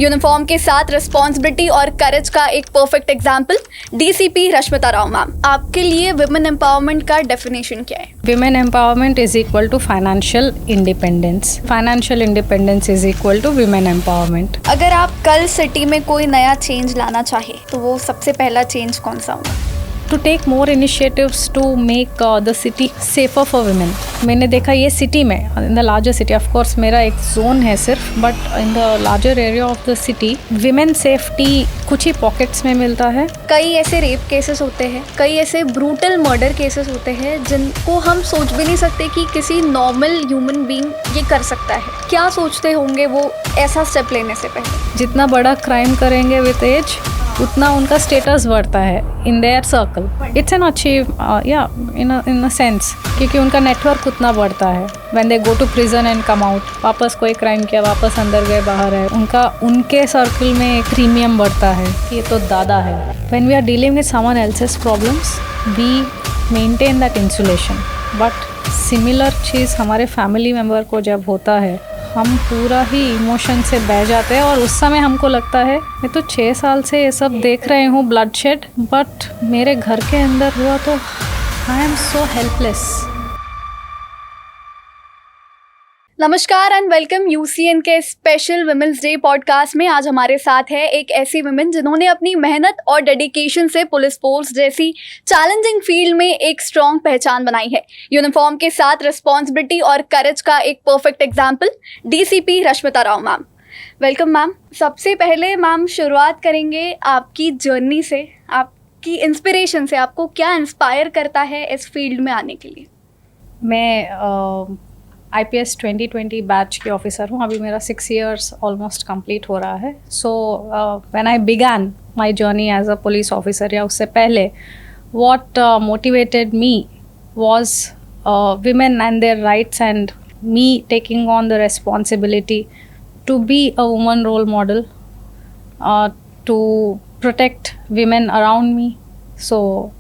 Uniform के साथ responsibility और करेज का एक perfect example DCP Rashmita Rao ma'am. आपके लिए विमेन एम्पावरमेंट का डेफिनेशन क्या है? Women empowerment is equal to financial independence. Financial independence is equal to women empowerment. अगर आप कल सिटी में कोई नया चेंज लाना चाहे तो वो सबसे पहला चेंज कौन सा होगा? To take more initiatives to make the city safer for women. मैंने देखा ये सिटी में, in the larger city, of course मेरा एक जोन है सिर्फ, but in the larger area of the city, women safety कुछ ही पॉकेट्स में मिलता है. कई ऐसे रेप केसेस होते हैं, कई ऐसे ब्रूटल मर्डर केसेस होते हैं जिनको हम सोच भी नहीं सकते कि किसी नॉर्मल ह्यूमन बीइंग ये कर सकता है. क्या सोचते होंगे वो ऐसा स्टेप लेने से पहले? जितना बड़ा क्राइम करेंगे विद एज उतना उनका स्टेटस बढ़ता है in their circle. It's an achieve in a sense, क्योंकि उनका नेटवर्क उतना बढ़ता है. When they go to prison and come out, वापस कोई क्राइम किया, वापस अंदर गए, बाहर है, उनके सर्कल में एक प्रीमियम बढ़ता है. ये तो दादा है. When we are dealing with someone else's problems we maintain that insulation. But similar चीज़ हमारे फैमिली मेम्बर को जब होता है, हम पूरा ही इमोशन से बह जाते हैं और उस समय हमको लगता है मैं तो 6 साल से ये सब देख रही हूँ ब्लडशेड, बट मेरे घर के अंदर हुआ तो आई एम सो हेल्पलेस. नमस्कार एंड वेलकम यूसीएन के स्पेशल वुमेन्स डे पॉडकास्ट में. आज हमारे साथ है एक ऐसी वुमेन जिन्होंने अपनी मेहनत और डेडिकेशन से पुलिस फोर्स जैसी चैलेंजिंग फील्ड में एक स्ट्रॉन्ग पहचान बनाई है. यूनिफॉर्म के साथ रिस्पॉन्सिबिलिटी और करेज का एक perfect example DCP Rashmita Rao ma'am. Welcome ma'am. सबसे पहले मैम शुरुआत करेंगे आपकी जर्नी से, आपकी इंस्पिरेशन से. आपको क्या इंस्पायर करता है इस फील्ड में आने के लिए? मैं IPS 2020 बैच की ऑफिसर हूँ. अभी मेरा 6 years ऑलमोस्ट कंप्लीट हो रहा है. So when I began my journey as a police officer, या उससे पहले, what motivated me was women and their rights and me taking on the responsibility to be a woman role model, to protect women around me. So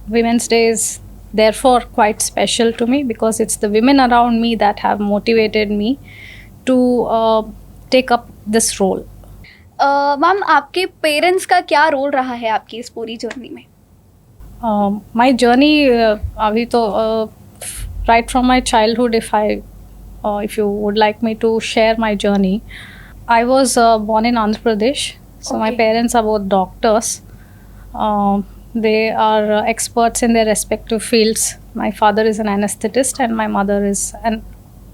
Women's Day is therefore quite special to me because it's the women around me that have motivated me to take up this role. Ma'am आपके parents का क्या role रहा है आपकी इस पूरी journey में? My journey अभी तो right from my childhood, if you would like me to share my journey, I was born in Andhra Pradesh. So my parents are both doctors. They are experts in their respective fields. My father is an anesthetist and my mother is an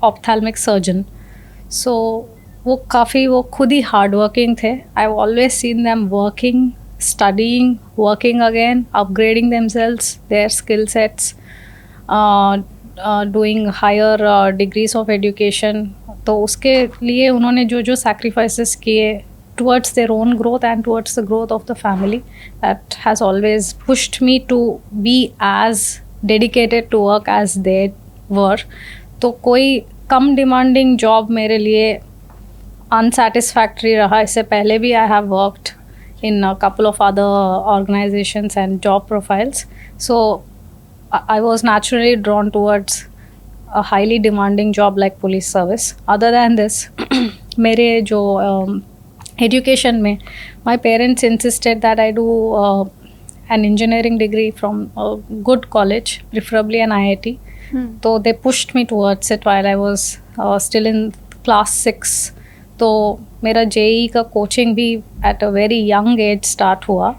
ophthalmic surgeon. So वो खुद ही hard working थे. I've always seen them working, studying, working again, upgrading themselves, their skill sets, doing higher degrees of education. तो उसके लिए उन्होंने जो sacrifices किए towards their own growth and towards the growth of the family, that has always pushed me to be as dedicated to work as they were. तो कोई कम demanding job मेरे लिए unsatisfactory रहा. इससे पहले भी I have worked in a couple of other organizations and job profiles. So I was naturally drawn towards a highly demanding job like police service. Other than this, मेरे जो education में, my parents insisted that I do an engineering degree from a good college, preferably an IIT. So they pushed me towards it while I was still in class 6. तो मेरा JEE का coaching भी at a very young age start हुआ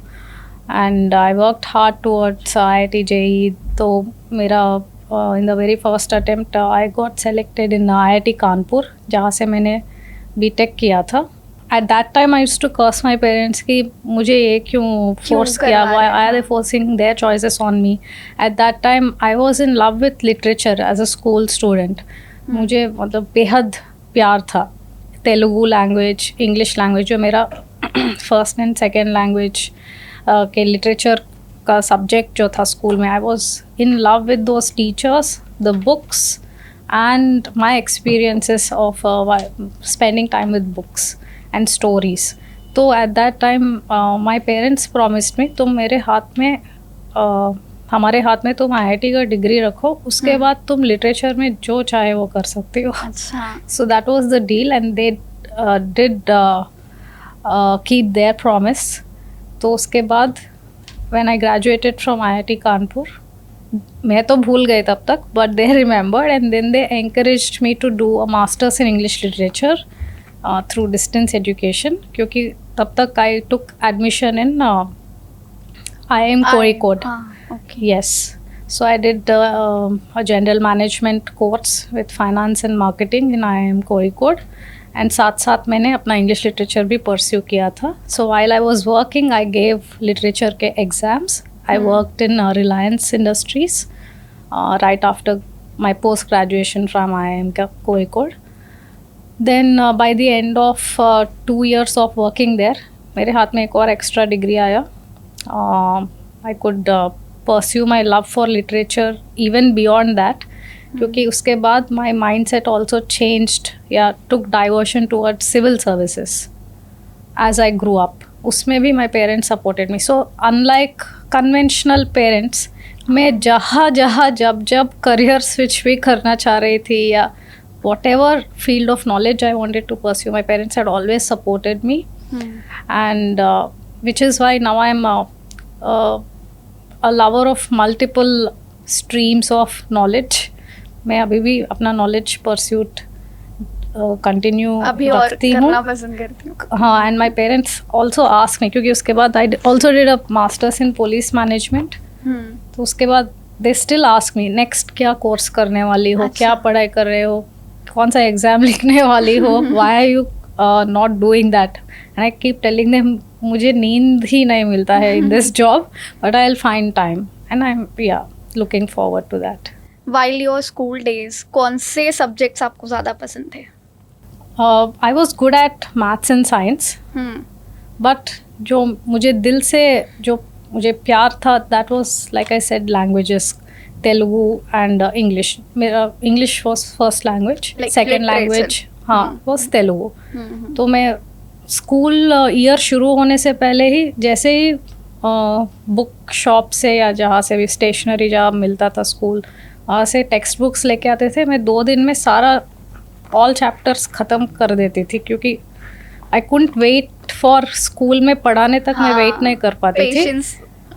and I worked hard towards IIT JEE. तो मेरा in the very first attempt I got selected in IIT Kanpur, जहाँ से मैंने BTech किया था. At that time I used to curse my parents कि मुझे ये क्यों force किया, why are they forcing their choices on me. At that time I was in love with literature as a school student. मुझे मतलब बेहद प्यार था तेलुगु लैंग्वेज, इंग्लिश लैंग्वेज, जो मेरा फर्स्ट एंड सेकेंड लैंग्वेज के लिटरेचर का सब्जेक्ट जो था स्कूल में. I was in love with those teachers, the books and my experiences of spending time with books and stories. तो at that time my parents promised me तुम मेरे हाथ में हमारे हाथ में तुम IIT का डिग्री रखो, उसके बाद तुम लिटरेचर में जो चाहे वो कर सकती हो. अच्छा. So that was the deal and they did keep their promise. तो उसके बाद when I graduated from IIT Kanpur, मैं तो भूल गई तब तक, but they remembered and then they encouraged me to do a master's in English literature through distance education, क्योंकि तब तक I took admission in IIM Kozhikode. Okay. Yes. So I did a general management course with finance and marketing in IIM Kozhikode. And साथ साथ मैंने अपना English literature भी pursue किया था. So while I was working I gave literature के exams. I worked in Reliance Industries right after my post graduation from IIM Kozhikode. Then by the end of 2 years of working there मेरे हाथ में एक और extra degree आया. I could pursue my love for literature even beyond that, क्योंकि उसके बाद my mind set also changed या took diversion toward civil services as I grew up. उसमें भी my parents supported me. So unlike conventional parents, मैं जहाँ जब career switch भी करना चाह रही थी या whatever field of knowledge I wanted to pursue, my parents had always supported me. And which is why now I am a lover of multiple streams of knowledge. मैं अभी भी अपना नॉलेज परस्यूट कंटिन्यू रखती हूँ. पसंद करती हूँ. हाँ, and my parents also ask me, क्योंकि उसके बाद I also did a masters in police management. तो उसके बाद they still ask me next क्या कोर्स करने वाली हो, क्या पढ़ाई कर रहे हो, कौन सा एग्ज़ाम लिखने वाली हो, why are you not doing that. And I keep telling them मुझे नींद ही नहीं मिलता है in this job, but I will find time and I am looking forward to that. While your school days कौन से सब्जेक्ट्स आपको ज़्यादा पसंद थे? I was good at maths and science, but जो मुझे दिल से जो मुझे प्यार था that was like I said languages, Telugu and English. मेरा English was first language, second language हाँ वॉज तेलुगु. तो मैं स्कूल ईयर शुरू होने से पहले ही जैसे ही बुक शॉप से या जहाँ से भी स्टेशनरी जहाँ मिलता था स्कूल, वहाँ से टेक्स्ट बुक्स लेके आते थे. मैं 2 दिन में सारा ऑल चैप्टर्स ख़त्म कर देती थी, क्योंकि I couldn't wait for school में पढ़ाने तक. मैं वेट नहीं कर पाती थी.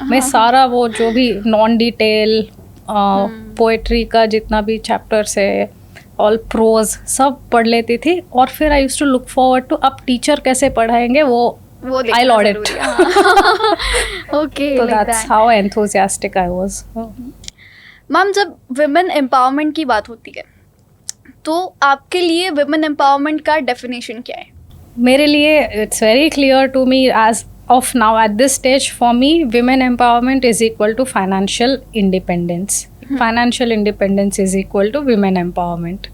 मैं सारा वो जो भी नॉन डिटेल पोएट्री का जितना भी चैप्टर्स है, ऑल प्रोज सब पढ़ लेती थी. और फिर I used to look forward to अब टीचर कैसे पढ़ाएंगे वो आई लॉर्ड इट. ओके, तो that's how enthusiastic I was. Ma'am, जब विमेन एम्पावरमेंट की बात होती है तो आपके लिए विमेन एम्पावरमेंट का डेफिनेशन क्या है? मेरे लिए it's very clear to me as of now at this stage. For me women empowerment is equal to financial independence. Financial independence is equal to women empowerment.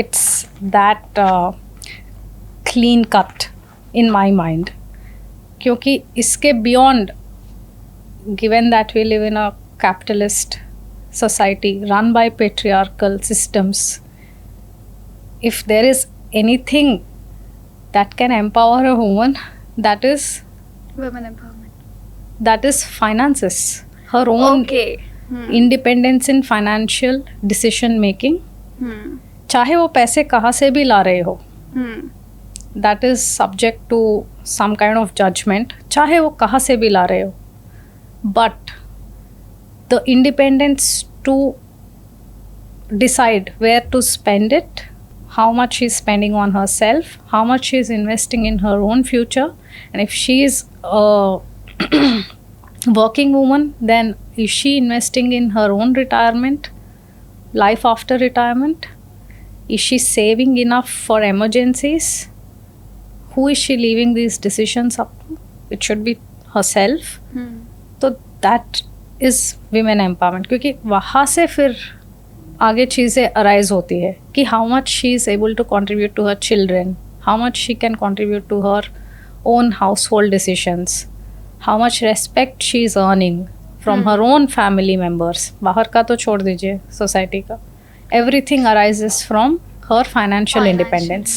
It's that clean cut in my mind. क्योंकि इसके beyond, given that we live in a capitalist society run by patriarchal systems, if there is anything that can empower a woman, that is women empowerment. That is finances. Her own independence in financial decision making. चाहे वो पैसे कहाँ से भी ला रहे हो, that is subject to some kind of judgement. चाहे वो कहाँ से भी ला रहे हो, but the independence to decide where to spend it, how much she is spending on herself, how much she is investing in her own future, and if she is working woman, then is she investing in her own retirement, life after retirement? Is she saving enough for emergencies? Who is she leaving these decisions up to? It should be herself. So that is women empowerment, क्योंकि वहाँ से फिर आगे चीज़ें arise होती है कि how much she is able to contribute to her children, how much she can contribute to her own household decisions, how much respect she is earning from her own family members. बाहर का तो छोड़ दीजिए, society का. Everything arises from her financial independence.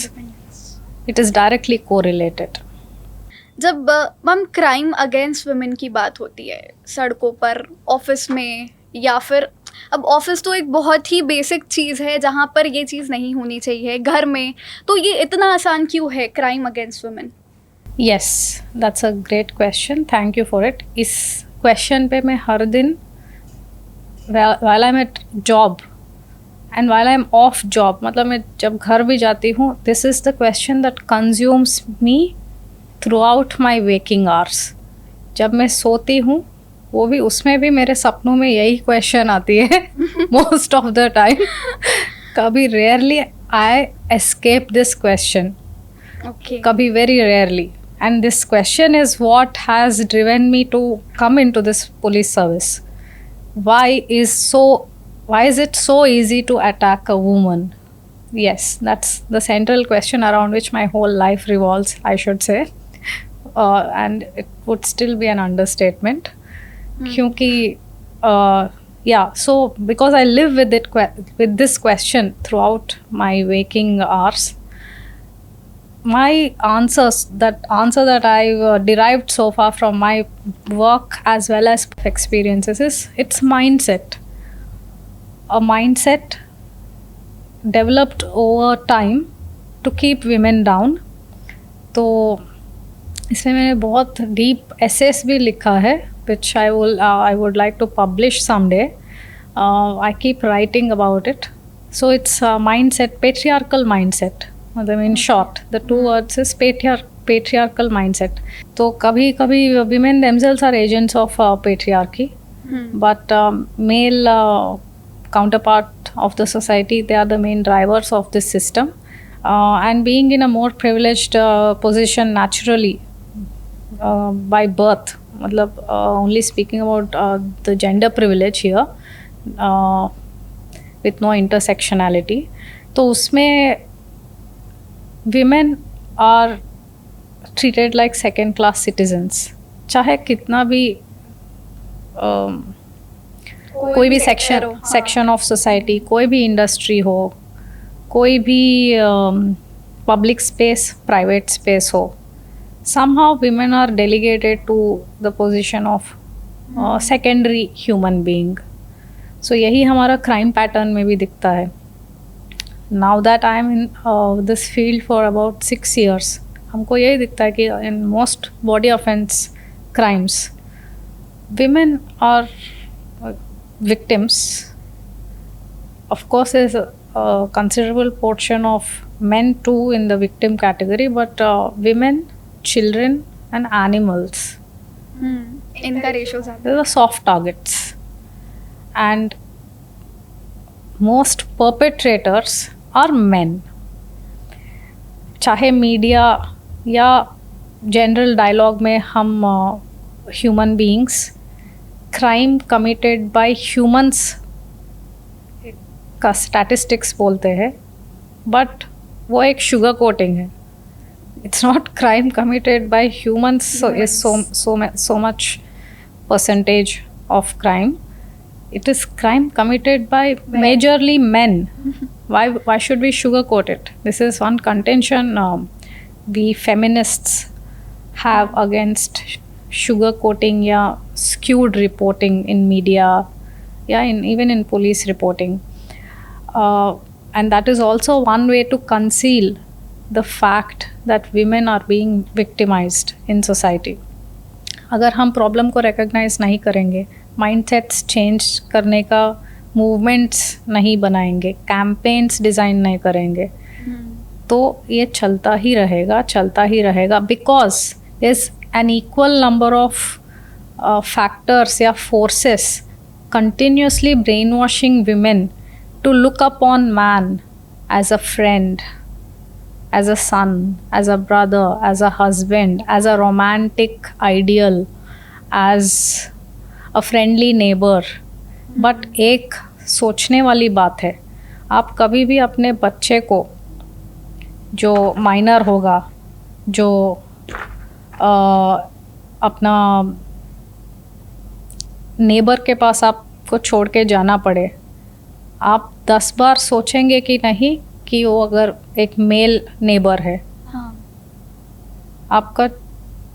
It is directly correlated. जब ma'am crime against women की बात होती है सड़कों पर, ऑफिस में, या फिर अब ऑफिस तो एक बहुत ही बेसिक चीज़ है जहाँ पर ये चीज़ नहीं होनी चाहिए, घर में, तो ये इतना आसान क्यों है crime against women? Yes, that's a great question. Thank you for it. इस question पे मैं हर दिन while I'm at job and while I'm off job, मतलब मैं जब घर भी जाती हूँ, this is the question that consumes me throughout my waking hours. जब मैं सोती हूँ, वो भी उसमें भी मेरे सपनों में यही क्वेश्चन आती है मोस्ट ऑफ द टाइम. कभी rarely I escape this question, Okay. कभी very rarely. And this question is what has driven me to come into this police service. why is it so easy to attack a woman? Yes, that's the central question around which my whole life revolves, I should say. And it would still be an understatement. क्योंकि yeah, so because I live with it with this question throughout my waking hours, my answer that I've derived so far from my work as well as experiences is it's mindset. A mindset developed over time to keep women down. तो इसमें मैंने बहुत deep assess भी लिखा है which I would like to publish someday. I keep writing about it. So it's a mindset, patriarchal mindset. मतलब in short, the two words is patriarchal mindset. तो कभी कभी women themselves are agents of patriarchy, but male counterpart of the society, they are the main drivers of this system. And being in a more privileged position naturally by birth, मतलब only speaking about the gender privilege here with no intersectionality, तो उसमें women are treated like second class citizens. चाहे कितना भी कोई भी section of society, कोई भी इंडस्ट्री हो, कोई भी पब्लिक स्पेस, प्राइवेट स्पेस हो, somehow women are delegated to the position of secondary human being. So यही हमारा crime pattern में भी दिखता है. Now that I am in this field for about 6 years, हमको यही दिखता है कि in most body offense crimes, women are victims. Of course, there's a considerable portion of men too in the victim category, but women, children and animals, इनका ratio ज़्यादा. they're the soft targets. And most perpetrators are men. चाहे media या general dialogue में हम human beings crime committed by humans का statistics बोलते हैं, but वो एक शुगर कोटिंग है. It's not crime committed by humans, so is so much percentage of crime. It is crime committed by majorly men. Why should we sugarcoat it? This is one contention we feminists have against sugarcoating या skewed reporting in media, even in police reporting, and that is also one way to conceal the fact that women are being victimized in society. अगर हम problem को recognise नहीं करेंगे, mindsets change करने का movements नहीं बनाएंगे, कैंपेन्स डिज़ाइन नहीं करेंगे, तो ये चलता ही रहेगा because there is an equal number of factors या forces continuously brainwashing women to look upon man as a friend, as a son, as a brother, as a husband, as a romantic ideal, as a friendly neighbor. But एक सोचने वाली बात है, आप कभी भी अपने बच्चे को, जो माइनर होगा, जो अपना नेबर के पास आपको छोड़ के जाना पड़े, आप 10 बार सोचेंगे कि नहीं कि वो अगर एक मेल नेबर है. हाँ. आपका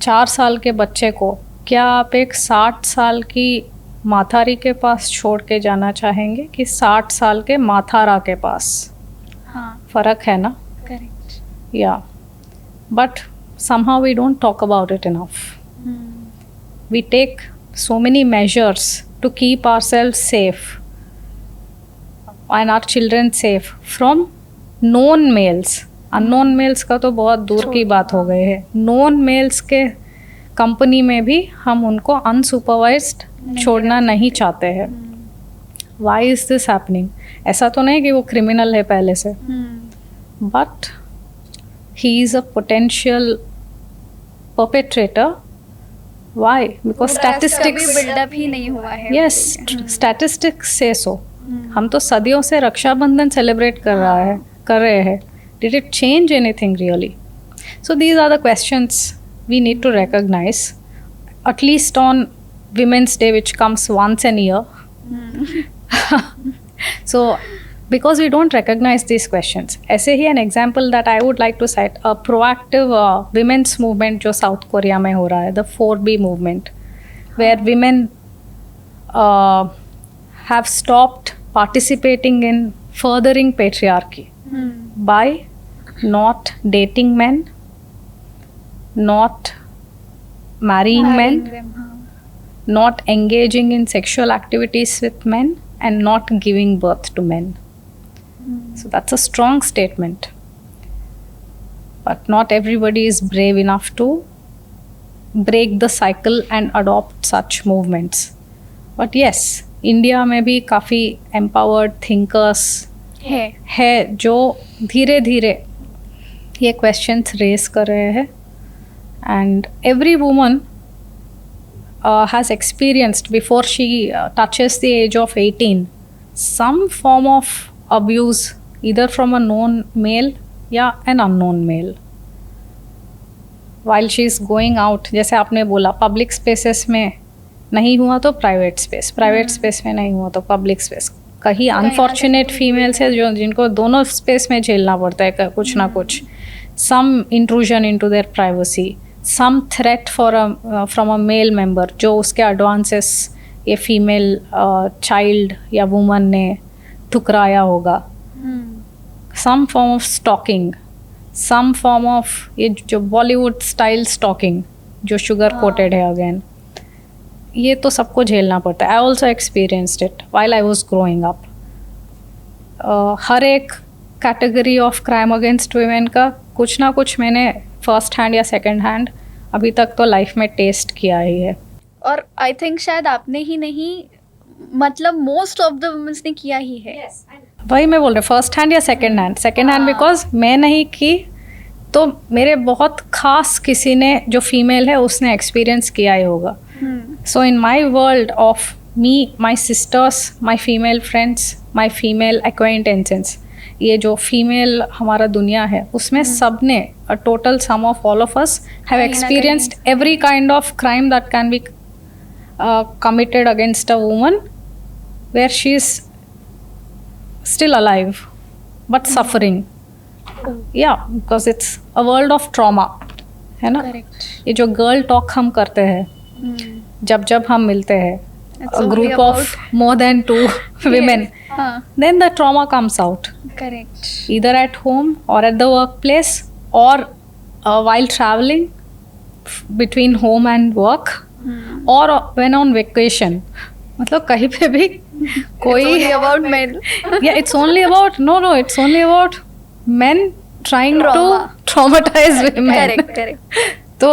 4 साल के बच्चे को क्या आप एक 60 साल की माथारी के पास छोड़ के जाना चाहेंगे कि 60 साल के माथारा के पास? हाँ. फ़र्क है ना. करेक्ट. या but somehow we don't talk about it enough. We take so many measures to keep ourselves safe and our children safe from known males. Unknown males का तो बहुत दूर की बात हो गई है. known males के कंपनी में भी हम उनको अनसुपरवाइज्ड छोड़ना नहीं चाहते हैं. Why is this happening? ऐसा तो नहीं कि वो क्रिमिनल है पहले से, but he is a potential perpetrator. Why? Because statistics. Buildup ही नहीं हुआ है. Yes, statistics say so. हम तो सदियों से रक्षाबंधन सेलिब्रेट कर रहे हैं. Did it change anything really? So these are the questions we need to recognize, at least on Women's Day, which comes once a year. So because we don't recognize these questions, ऐसे ही an example that I would like to cite, a proactive women's movement जो south Korea में हो रहा है, the 4B movement, where women have stopped participating in furthering patriarchy by not dating men, not marrying men, not engaging in sexual activities with men, and not giving birth to men. So that's a strong statement. But not everybody is brave enough to break the cycle and adopt such movements. But yes, India में भी काफ़ी empowered thinkers है जो धीरे धीरे ये questions raise कर रहे हैं. And every woman has experienced, before she touches the age of 18, some form of abuse, either from a known male या an unknown male. While she is going out, जैसे आपने बोला, public spaces में नहीं हुआ तो private space में नहीं हुआ तो public space. कहीं unfortunate females है जो जिनको दोनों space में झेलना पड़ता है कुछ ना कुछ. Some intrusion into their privacy, some threat from a male member जो उसके advances ये female child या woman ने ठुकराया होगा. Some form of stalking, some form of ये जो Bollywood style stalking जो sugar coated है again, ये तो सबको झेलना पड़ता है. I also experienced it while I was growing up. हर एक category of crime against women का कुछ ना कुछ मैंने फर्स्ट हैंड या सेकंड हैंड अभी तक तो लाइफ में टेस्ट किया ही है. और आई थिंक शायद आपने ही नहीं, मतलब मोस्ट ऑफ द वुमेन्स ने किया ही है. वही मैं बोल रही, फर्स्ट हैंड या सेकंड हैंड बिकॉज मैं नहीं की तो मेरे बहुत खास किसी ने जो फीमेल है उसने एक्सपीरियंस किया ही होगा. So in my world of me, my sisters, my female friends, my female acquaintances, ये जो फीमेल हमारा दुनिया है उसमें सब ने, a total sum of all of us have experienced every kind of crime that can be committed against a woman where she is still alive but suffering. Yeah, because it's a world of trauma, है ना. ये जो girl talk हम करते हैं जब हम मिलते हैं, a group of more than 2 women, then the trauma comes out. Correct. Either at home or at the workplace or while traveling between home and work. और when on vacation, मतलब कहीं पे भी कोई It's only about men. Yeah, it's only about it's only about men trying to traumatize women. Correct. तो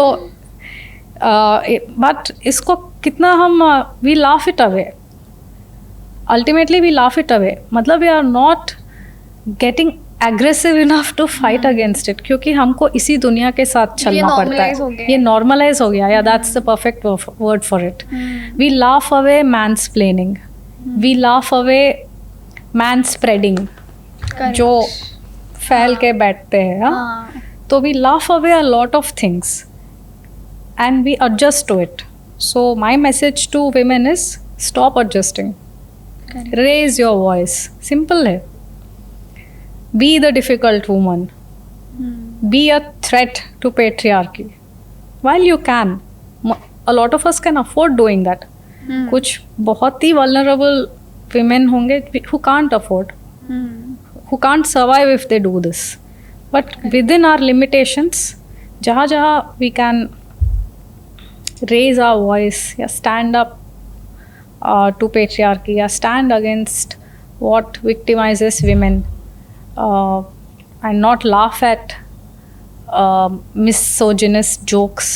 but इसको कितना हम we laugh it away. Ultimately we laugh it away. मतलब we are not getting aggressive enough to fight against it, क्योंकि हमको इसी दुनिया के साथ चलना पड़ता है. ये normalize हो गया. Yeah, that's the perfect word for it. We laugh away mansplaining. We laugh away manspreading. जो फैल के बैठते हैं. तो we laugh away a lot of things and we adjust to it. So my message to women is stop adjusting. Raise your voice. Simple है. Be the difficult woman. Be a threat to patriarchy. While you can, a lot of us can afford doing that. कुछ बहुत ही vulnerable women होंगे who can't afford, who can't survive if they do this. But within our limitations, जहाँ जहाँ we can raise our voice या stand up to patriarchy या stand against what victimizes women and not laugh at misogynist jokes,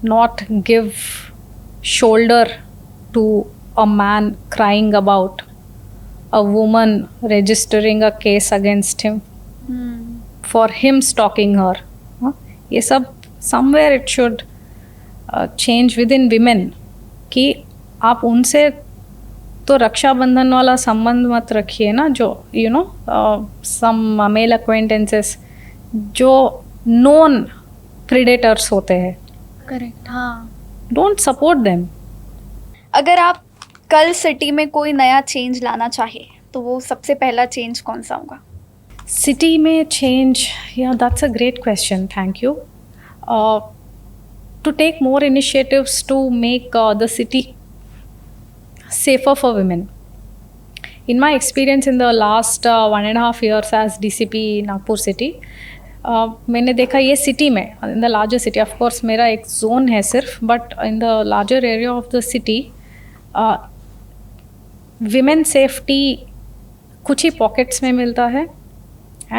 not give shoulder to a man crying about a woman registering a case against him for him stalking her. ये सब somewhere it should change within women कि आप उनसे तो रक्षाबंधन वाला संबंध मत रखिए ना, जो you know some male acquaintances जो नॉन प्रेडेटर्स होते हैं, करेक्ट, हाँ. Don't support them. अगर आप कल सिटी में कोई नया चेंज लाना चाहे तो वो सबसे पहला चेंज कौन सा होगा? सिटी में चेंज, या that's a great question, thank you. To take more initiatives to make the city safer for women. In my experience in the last 1.5 years as DCP Nagpur City, मैंने देखा ये city में, in the larger city, of course मेरा एक zone है सिर्फ, but in the larger area of the city, women safety कुछ ही pockets में मिलता है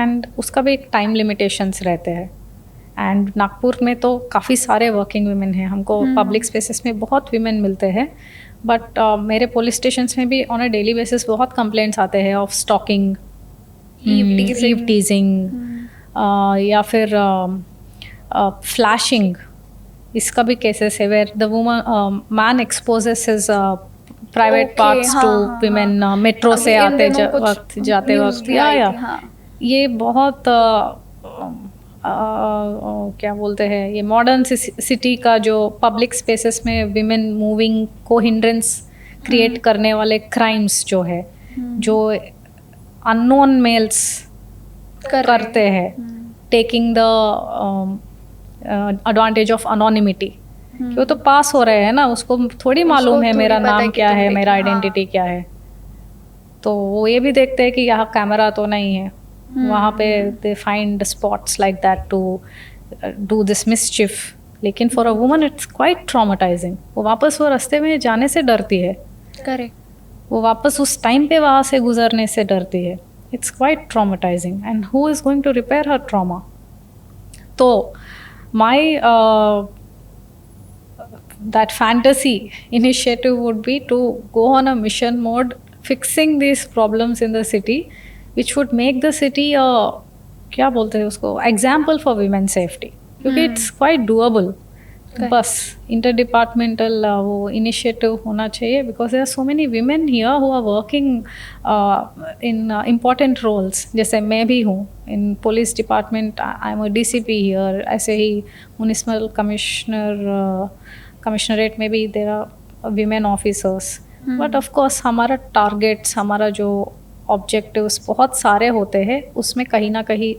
and उसका भी एक time limitations रहते हैं. एंड नागपुर में तो काफ़ी सारे वर्किंग वुमेन हैं, हमको पब्लिक स्पेसेस में बहुत विमेन मिलते हैं, बट मेरे पुलिस स्टेशंस में भी ऑन अ डेली बेसिस बहुत कंप्लेंट्स आते हैं ऑफ स्टॉकिंग, ईव टीजिंग, या फिर फ्लैशिंग. इसका भी केसेस है where the woman man exposes his private parts to women, metro से आते वक्त जाते वक्त, या ये बहुत क्या बोलते हैं, ये मॉडर्न सिटी का जो पब्लिक स्पेसेस में विमेन मूविंग को हिंड्रेंस क्रिएट करने वाले क्राइम्स जो है, जो अननोन मेल्स करते हैं, taking the advantage of anonymity. वो तो पास हो रहे हैं ना, उसको थोड़ी मालूम है मेरा नाम क्या है, मेरा आइडेंटिटी क्या है, तो वो ये भी देखते हैं कि यहाँ कैमरा तो नहीं है, वहाँ पे they find spots like that to do this mischief. लेकिन for a woman it's quite traumatising. वो वापस वो रास्ते में जाने से डरती है, करेक्ट, वो वापस उस टाइम पे वहाँ से गुजरने से डरती है. It's quite traumatizing and who is going to repair her trauma? तो my that fantasy initiative would be to go on a mission mode fixing these problems in the city, which would make the city a क्या बोलते हैं उसको, example for women safety, क्योंकि it's quite doable. बस इंटरडिपार्टमेंटल वो initiative होना चाहिए, because there are so many women here who are working in important roles. जैसे मैं भी हूँ in police department, I am a DCP here. ऐसे ही म्यूनिसिपल कमिश्नरेट में भी there are women officers. But of course हमारा टारगेट्स, हमारा जो ऑब्जेक्टिव्स बहुत सारे होते हैं, उसमें कहीं ना कहीं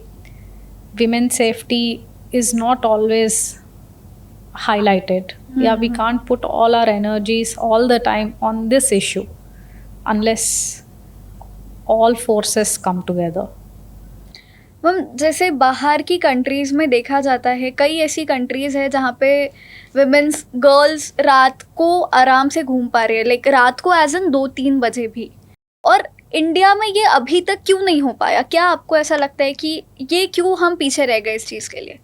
women safety is not always highlighted. Yeah, we can't put all our energies all the time on this issue unless all forces come together. Ma'am, जैसे बाहर की कंट्रीज़ में देखा जाता है, कई ऐसी कंट्रीज़ है जहाँ पे विमेंस गर्ल्स रात को आराम से घूम पा रही है, लाइक रात को एज एन 2-3 बजे भी. और इंडिया में ये अभी तक क्यों नहीं हो पाया? क्या आपको ऐसा लगता है कि ये क्यों हम पीछे रह गए इस चीज़ के लिए?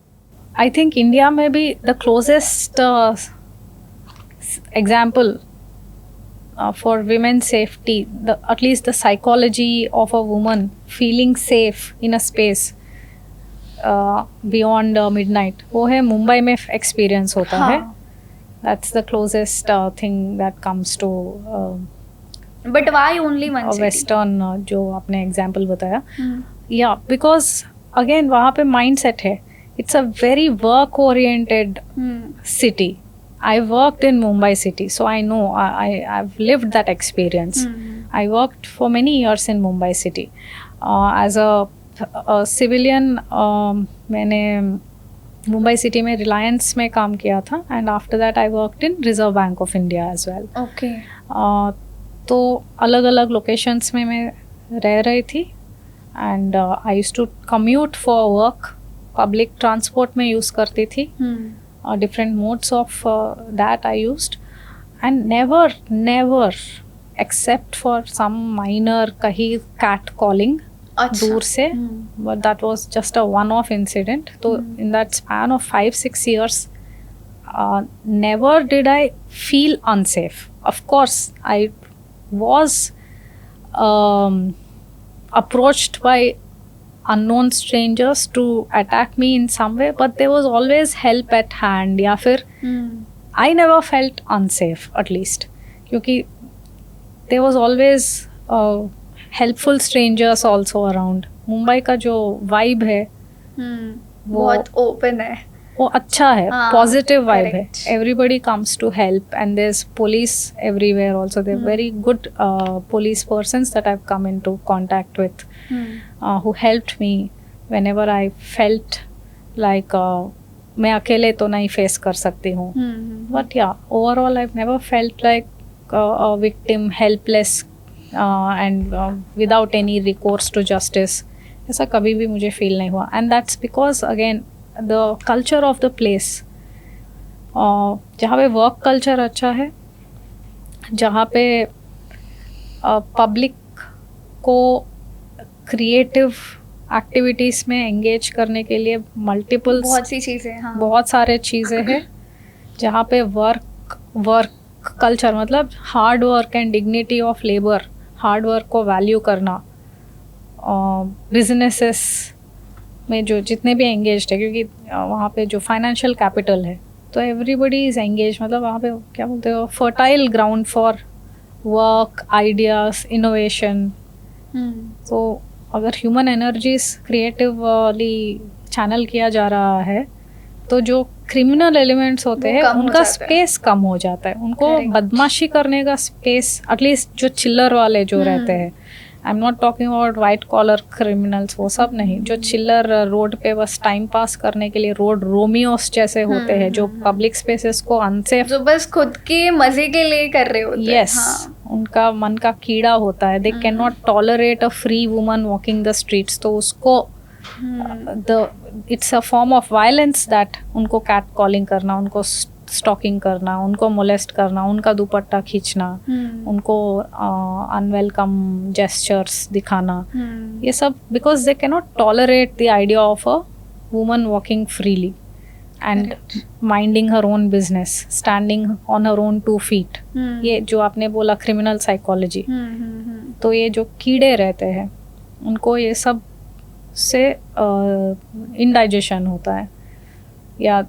I think India may be the closest example for women's safety, at least the psychology of a woman feeling safe in a space beyond midnight. वो है मुंबई में experience होता है. That's the closest thing that comes to but why only one city? Western जो आपने example बताया. Yeah, because again वहाँ पे mindset है. It's a very work-oriented city. I worked in Mumbai city, so I know, I've lived that experience. I worked for many years in Mumbai city. As a civilian, मैंने Mumbai city में Reliance में काम किया था, and after that I worked in Reserve Bank of India as well. Okay. तो अलग अलग locations में मैं रह रही थी, and I used to commute for work public transport में यूज़ करती थी, different modes of that I used, and never except for some minor कहीं कैट कॉलिंग दूर से, but that was just a one off incident. तो in that span of 5-6 years never did I feel unsafe. Of course I was approached by unknown strangers to attack me in some way, but there was always help at hand. या फिर I never felt unsafe, at least, क्योंकि there was always helpful strangers also around. Mumbai का जो vibe है बहुत open है, वो अच्छा है, पॉजिटिव वाइब है. correct. Everybody comes to help and there is police everywhere also. There very good police persons that I have come into contact with who helped me whenever I felt like मैं अकेले तो नहीं face कर सकती हूँ. But yeah, overall I've never felt like a victim, helpless and without any recourse to justice. ऐसा कभी भी मुझे फील नहीं हुआ. And that's because again the culture of the place, जहाँ पे वर्क कल्चर अच्छा है, जहाँ पे पब्लिक को क्रिएटिव एक्टिविटीज़ में एंगेज करने के लिए मल्टीपल बहुत सी चीज़ें, हाँ, बहुत सारे चीज़ें हैं, जहाँ पे वर्क कल्चर मतलब hard work and dignity of labour, hard work को वैल्यू करना, बिजनेसेस में जो जितने भी एंगेज है, क्योंकि वहाँ पे जो फाइनेंशियल कैपिटल है तो एवरीबडी इज़ एंगेज. मतलब वहाँ पे क्या बोलते हो, fertile ground for work, ideas, innovation. तो अगर ह्यूमन एनर्जीज क्रिएटिवली चैनल किया जा रहा है तो जो क्रिमिनल एलिमेंट्स होते हैं उनका स्पेस कम हो जाता है. उनको बदमाशी करने का स्पेस, एटलीस्ट जो चिल्लर वाले जो रहते हैं, I am not talking about white collar criminals, वो सब नहीं, जो चिल्लर रोड पे बस टाइम पास करने के लिए रोड रोमियोस जैसे होते हैं, जो पब्लिक स्पेसेस को अनसेफ, जो बस खुद के मजे के लिए कर रहे होते हैं. यस, उनका मन का कीड़ा होता है. They can not tolerate a free woman walking the streets. तो उसको it's a form of violence that उनको कैट कॉलिंग करना, उनको स्टॉकिंग करना, उनको मोलेस्ट करना, उनका दुपट्टा खींचना, उनको अनवेलकम जेस्चर्स दिखाना, ये सब because they can not tolerate the idea of a woman walking freely and minding her own business, standing on her own 2 feet. ये जो आपने बोला क्रिमिनल साइकोलॉजी, तो ये जो कीड़े रहते हैं उनको ये सब से इंडाइजेशन होता है, या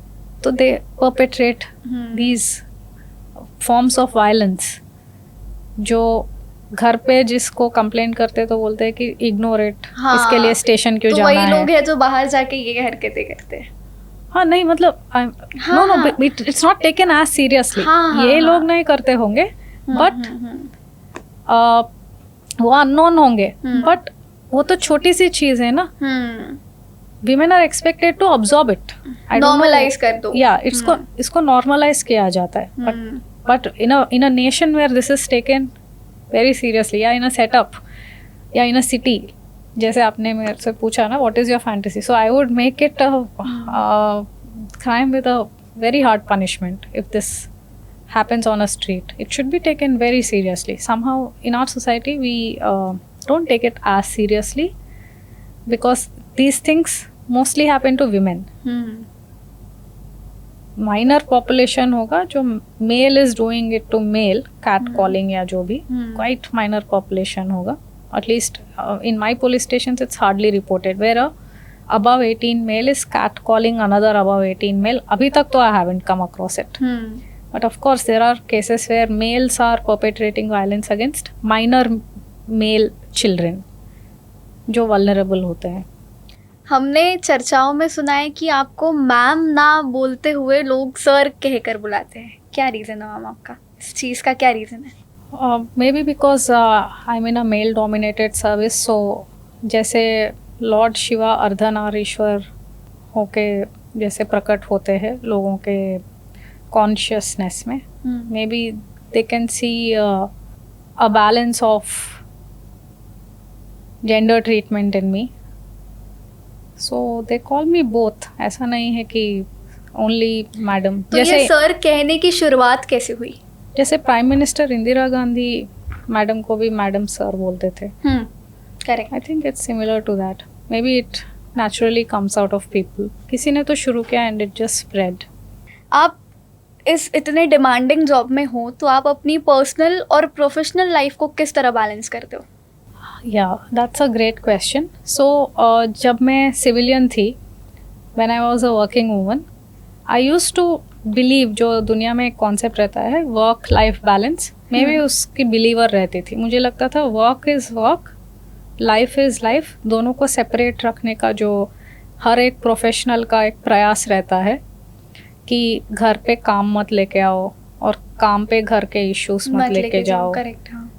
तो दे परपेट्रेट दीज फॉर्म्स ऑफ वायलेंस. जो घर पे जिसको कंप्लेंट करते तो बोलते हैं कि इग्नोर इट, इसके लिए स्टेशन क्यों जाना है. वही लोग हैं जो बाहर जाके ये हरकतें करते हैं. हाँ नहीं, मतलब no it's not taken as seriously. ये लोग नहीं करते होंगे, बट वो अननोन होंगे, बट वो तो छोटी सी चीज है ना. Women are expected to absorb it. Normalize कर दो. Yeah, इसको normalize किया जाता है. But in a nation where this is taken very seriously, या in a setup, या in a city, जैसे आपने मेरे से पूछा ना, what is your fantasy? So I would make it a crime with a very hard punishment if this happens on a street. It should be taken very seriously. Somehow in our society we don't take it as seriously because these things mostly happen to women. Minor population होगा जो male is doing it to male, cat calling या जो भी, quite minor population होगा. At least in my police stations it's hardly reported where a above 18 male is cat calling another above 18 male. अभी तक तो I haven't come across it. But of course there are cases where males are perpetrating violence against minor male children जो vulnerable होते हैं. हमने चर्चाओं में सुना है कि आपको मैम ना बोलते हुए लोग सर कहकर बुलाते हैं. क्या रीज़न है मैम आपका, इस चीज़ का क्या रीज़न है? Maybe because I'm in a male dominated service, so जैसे लॉर्ड शिवा अर्धनारीश्वर होके जैसे प्रकट होते हैं लोगों के कॉन्शियसनेस में, may be they can see a balance of gender treatment in me. So they call me both. ऐसा नहीं है कि only madam. तो ये सर कहने की शुरुआत कैसे हुई? जैसे prime minister Indira Gandhi madam को भी मैडम सर बोलते थे. Correct. I think it's similar to that. Maybe it naturally comes out of people. किसी ने तो शुरू किया एंड इट जस्ट स्प्रेड. आप इस इतने डिमांडिंग जॉब में हो तो आप अपनी पर्सनल और प्रोफेशनल लाइफ को किस तरह बैलेंस करते हो? या that's a great question. So जब मैं सिविलियन थी, when I was a working woman, I used to believe, जो दुनिया में एक कॉन्सेप्ट रहता है वर्क लाइफ बैलेंस, मैं भी उसकी बिलीवर रहती थी. मुझे लगता था work is work, life is life. दोनों को सेपरेट रखने का जो हर एक प्रोफेशनल का एक प्रयास रहता है कि घर पे काम मत लेके आओ और काम पे घर के इश्यूज मत लेके जाओ. करेक्ट. हाँ.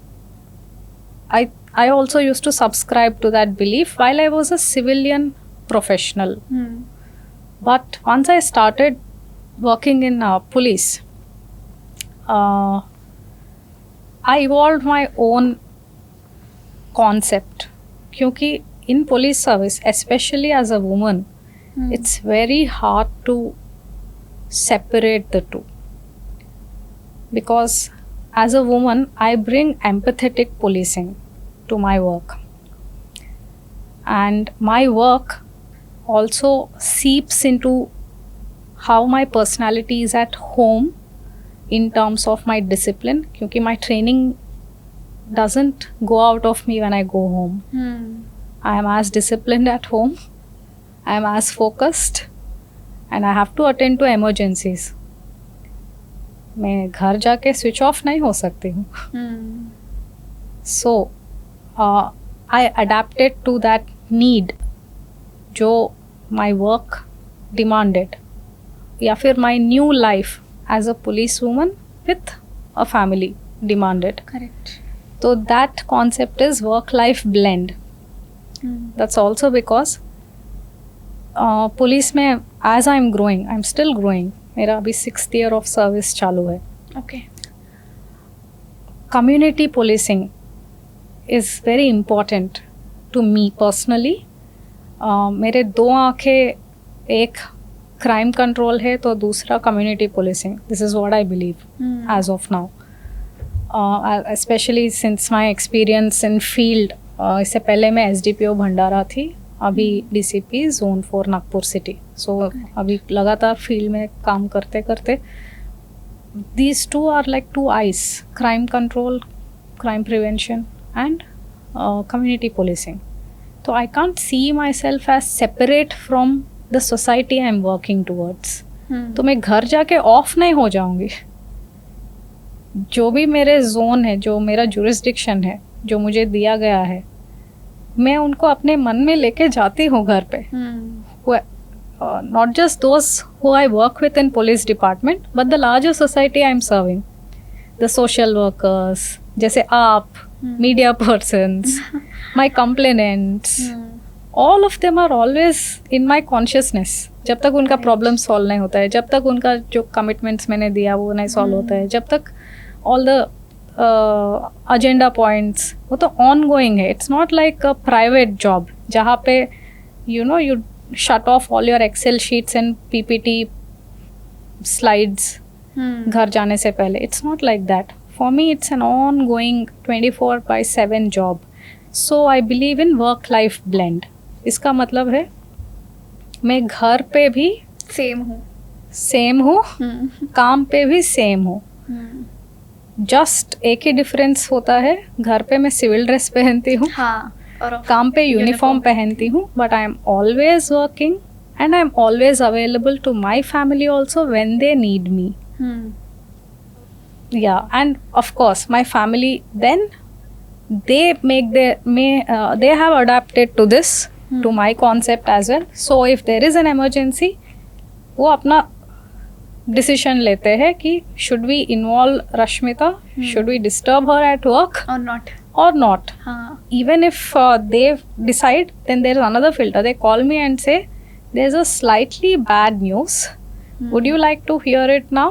I also used to subscribe to that belief while I was a civilian professional. But once I started working in police, I evolved my own concept. क्योंकि in police service, especially as a woman, it's very hard to separate the two. Because as a woman, I bring empathetic policing to my work. And my work also seeps into how my personality is at home in terms of my discipline, क्योंकि my training doesn't go out of me when I go home. I am as disciplined at home, I am as focused, and I have to attend to emergencies. मैं घर जाके switch off नहीं हो सकती हूँ. So I adapted to that need जो my work demanded, या फिर my new life as a police woman with a family demanded. Correct. So that concept is work-life blend. That's also because police में as I'm growing, I'm still growing. मेरा अभी 6th year of service चालू है. Okay. Community policing is very important to me personally. मेरे 2 आँखें, एक crime control है तो दूसरा community policing. This is what I believe as of now, specially since my experience in field. इससे पहले मैं SDPO भंडारा थी, अभी DCP Zone 4 नागपुर सिटी. सो अभी लगातार फील्ड में काम करते करते these two are like 2 eyes: crime control, crime prevention, and community policing. So I can't see myself as separate from the society I'm working towards. तो मैं घर जाके ऑफ नहीं हो जाऊंगी. जो भी मेरे जोन है, जो मेरा जुरिस्डिक्शन है, जो मुझे दिया गया है, मैं उनको अपने मन में लेके जाती हूँ घर पे. Not just those who I work with in police department, but the larger society I'm serving. The social workers, जैसे आप, media persons, my complainants, all of them are always in my consciousness. जब तक उनका problem solve नहीं होता है, जब तक उनका जो कमिटमेंट्स मैंने दिया वो नहीं सॉल्व होता है, जब तक ऑल द अजेंडा पॉइंट्स, वो तो ऑन गोइंग है. It's not like a private job जहाँ पे you shut off all your Excel sheets and PPT slides घर जाने से पहले. It's not like that. For me, it's an ongoing 24/7 job. So I believe in work-life blend. इसका मतलब है मैं घर पे भी सेम हूँ, काम पे भी सेम हूँ. जस्ट एक ही डिफरेंस होता है, घर पे मैं सिविल ड्रेस पहनती हूँ, काम पे यूनिफॉर्म पहनती हूँ, but I am always working and I am always available to my family also when they need me. Yeah, and of course my family then they have adapted to this, to my concept as well. So if there is an emergency, वो अपना decision लेते हैं कि should we involve Rashmita, should we disturb her at work or not. Even if they decide, then there is another filter. They call me and say there's a slightly bad news, would you like to hear it now?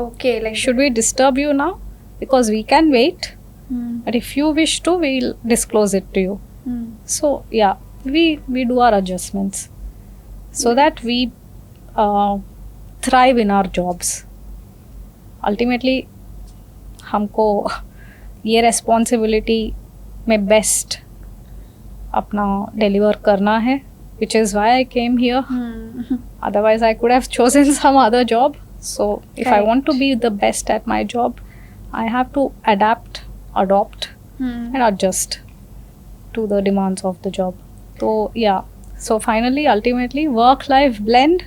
Okay, like should we disturb you now, because we can wait, but if you wish to, we'll disclose it to you. So yeah, we do our adjustments so that we thrive in our jobs. Ultimately हमको ये responsibility में best अपना deliver करना है, which is why I came here. Otherwise I could have chosen some other job. So if I want to be the best at my job, I have to adapt, adopt and adjust to the demands of the job. So yeah, so finally ultimately work life blend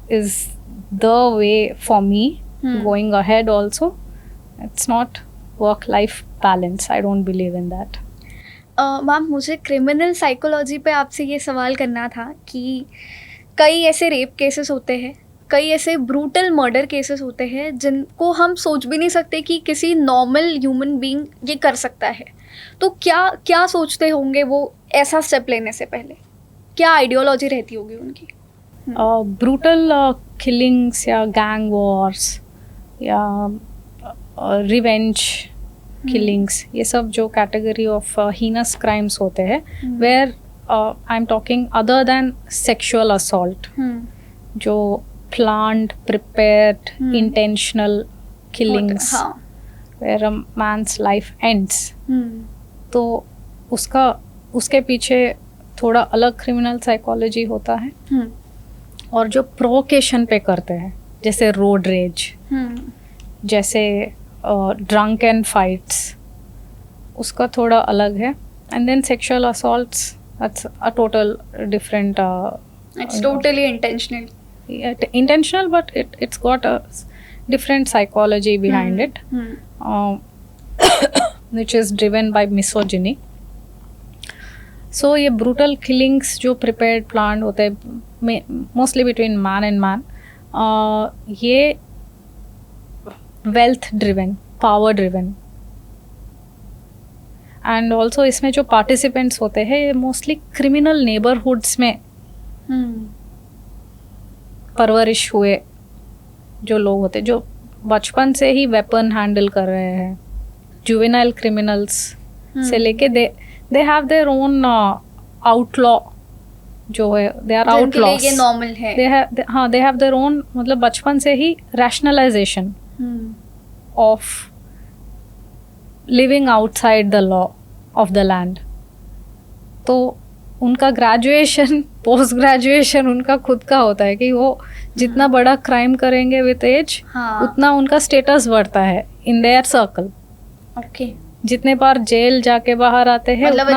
is the way for me going ahead also. It's not work life balance. I don't believe in that. Ma'am मुझे criminal psychology पे आपसे ये सवाल करना था कि कई ऐसे रेप केसेस होते हैं, कई ऐसे ब्रूटल मर्डर केसेस होते हैं जिनको हम सोच भी नहीं सकते कि किसी नॉर्मल ह्यूमन बीइंग ये कर सकता है. तो क्या सोचते होंगे वो ऐसा स्टेप लेने से पहले? क्या आइडियोलॉजी रहती होगी उनकी? ब्रूटल किलिंग्स या गैंग वॉर्स या रिवेंज किलिंग्स, ये सब जो कैटेगरी ऑफ हीनस क्राइम्स होते हैं, where I am talking other than sexual assault, जो planned, prepared, intentional killings where a man's life ends. तो उसके पीछे थोड़ा अलग क्रिमिनल साइकोलॉजी होता है. और जो प्रोवोकेशन पे करते हैं, जैसे रोड रेज, जैसे ड्रंक एंड फाइट्स, उसका थोड़ा अलग है. And then sexual assaults, that's a total different. It's totally intentional, but it's got a different psychology behind it, which is driven by misogyny. So ये brutal killings जो prepared planned होते हैं mostly between man and man, ये wealth driven, power driven, and also इसमें जो participants होते हैं ये mostly criminal neighborhoods में परवरिश हुए जो लोग होते, जो बचपन से ही वेपन हैंडल कर रहे हैं. जुवेनाइल क्रिमिनल्स से लेके they have their own outlaw जो है, दे आर आउटलॉस, ये नॉर्मल है. दे हैव देयर ओन, मतलब बचपन से ही rationalisation of living outside the law of the land. तो उनका ग्रेजुएशन, पोस्ट ग्रेजुएशन उनका खुद का होता है कि वो जितना बड़ा क्राइम करेंगे विद एज, उतना उनका स्टेटस बढ़ता है इन देयर सर्कल. ओके. जितने बार जेल जाके बाहर आते हैं, मतलब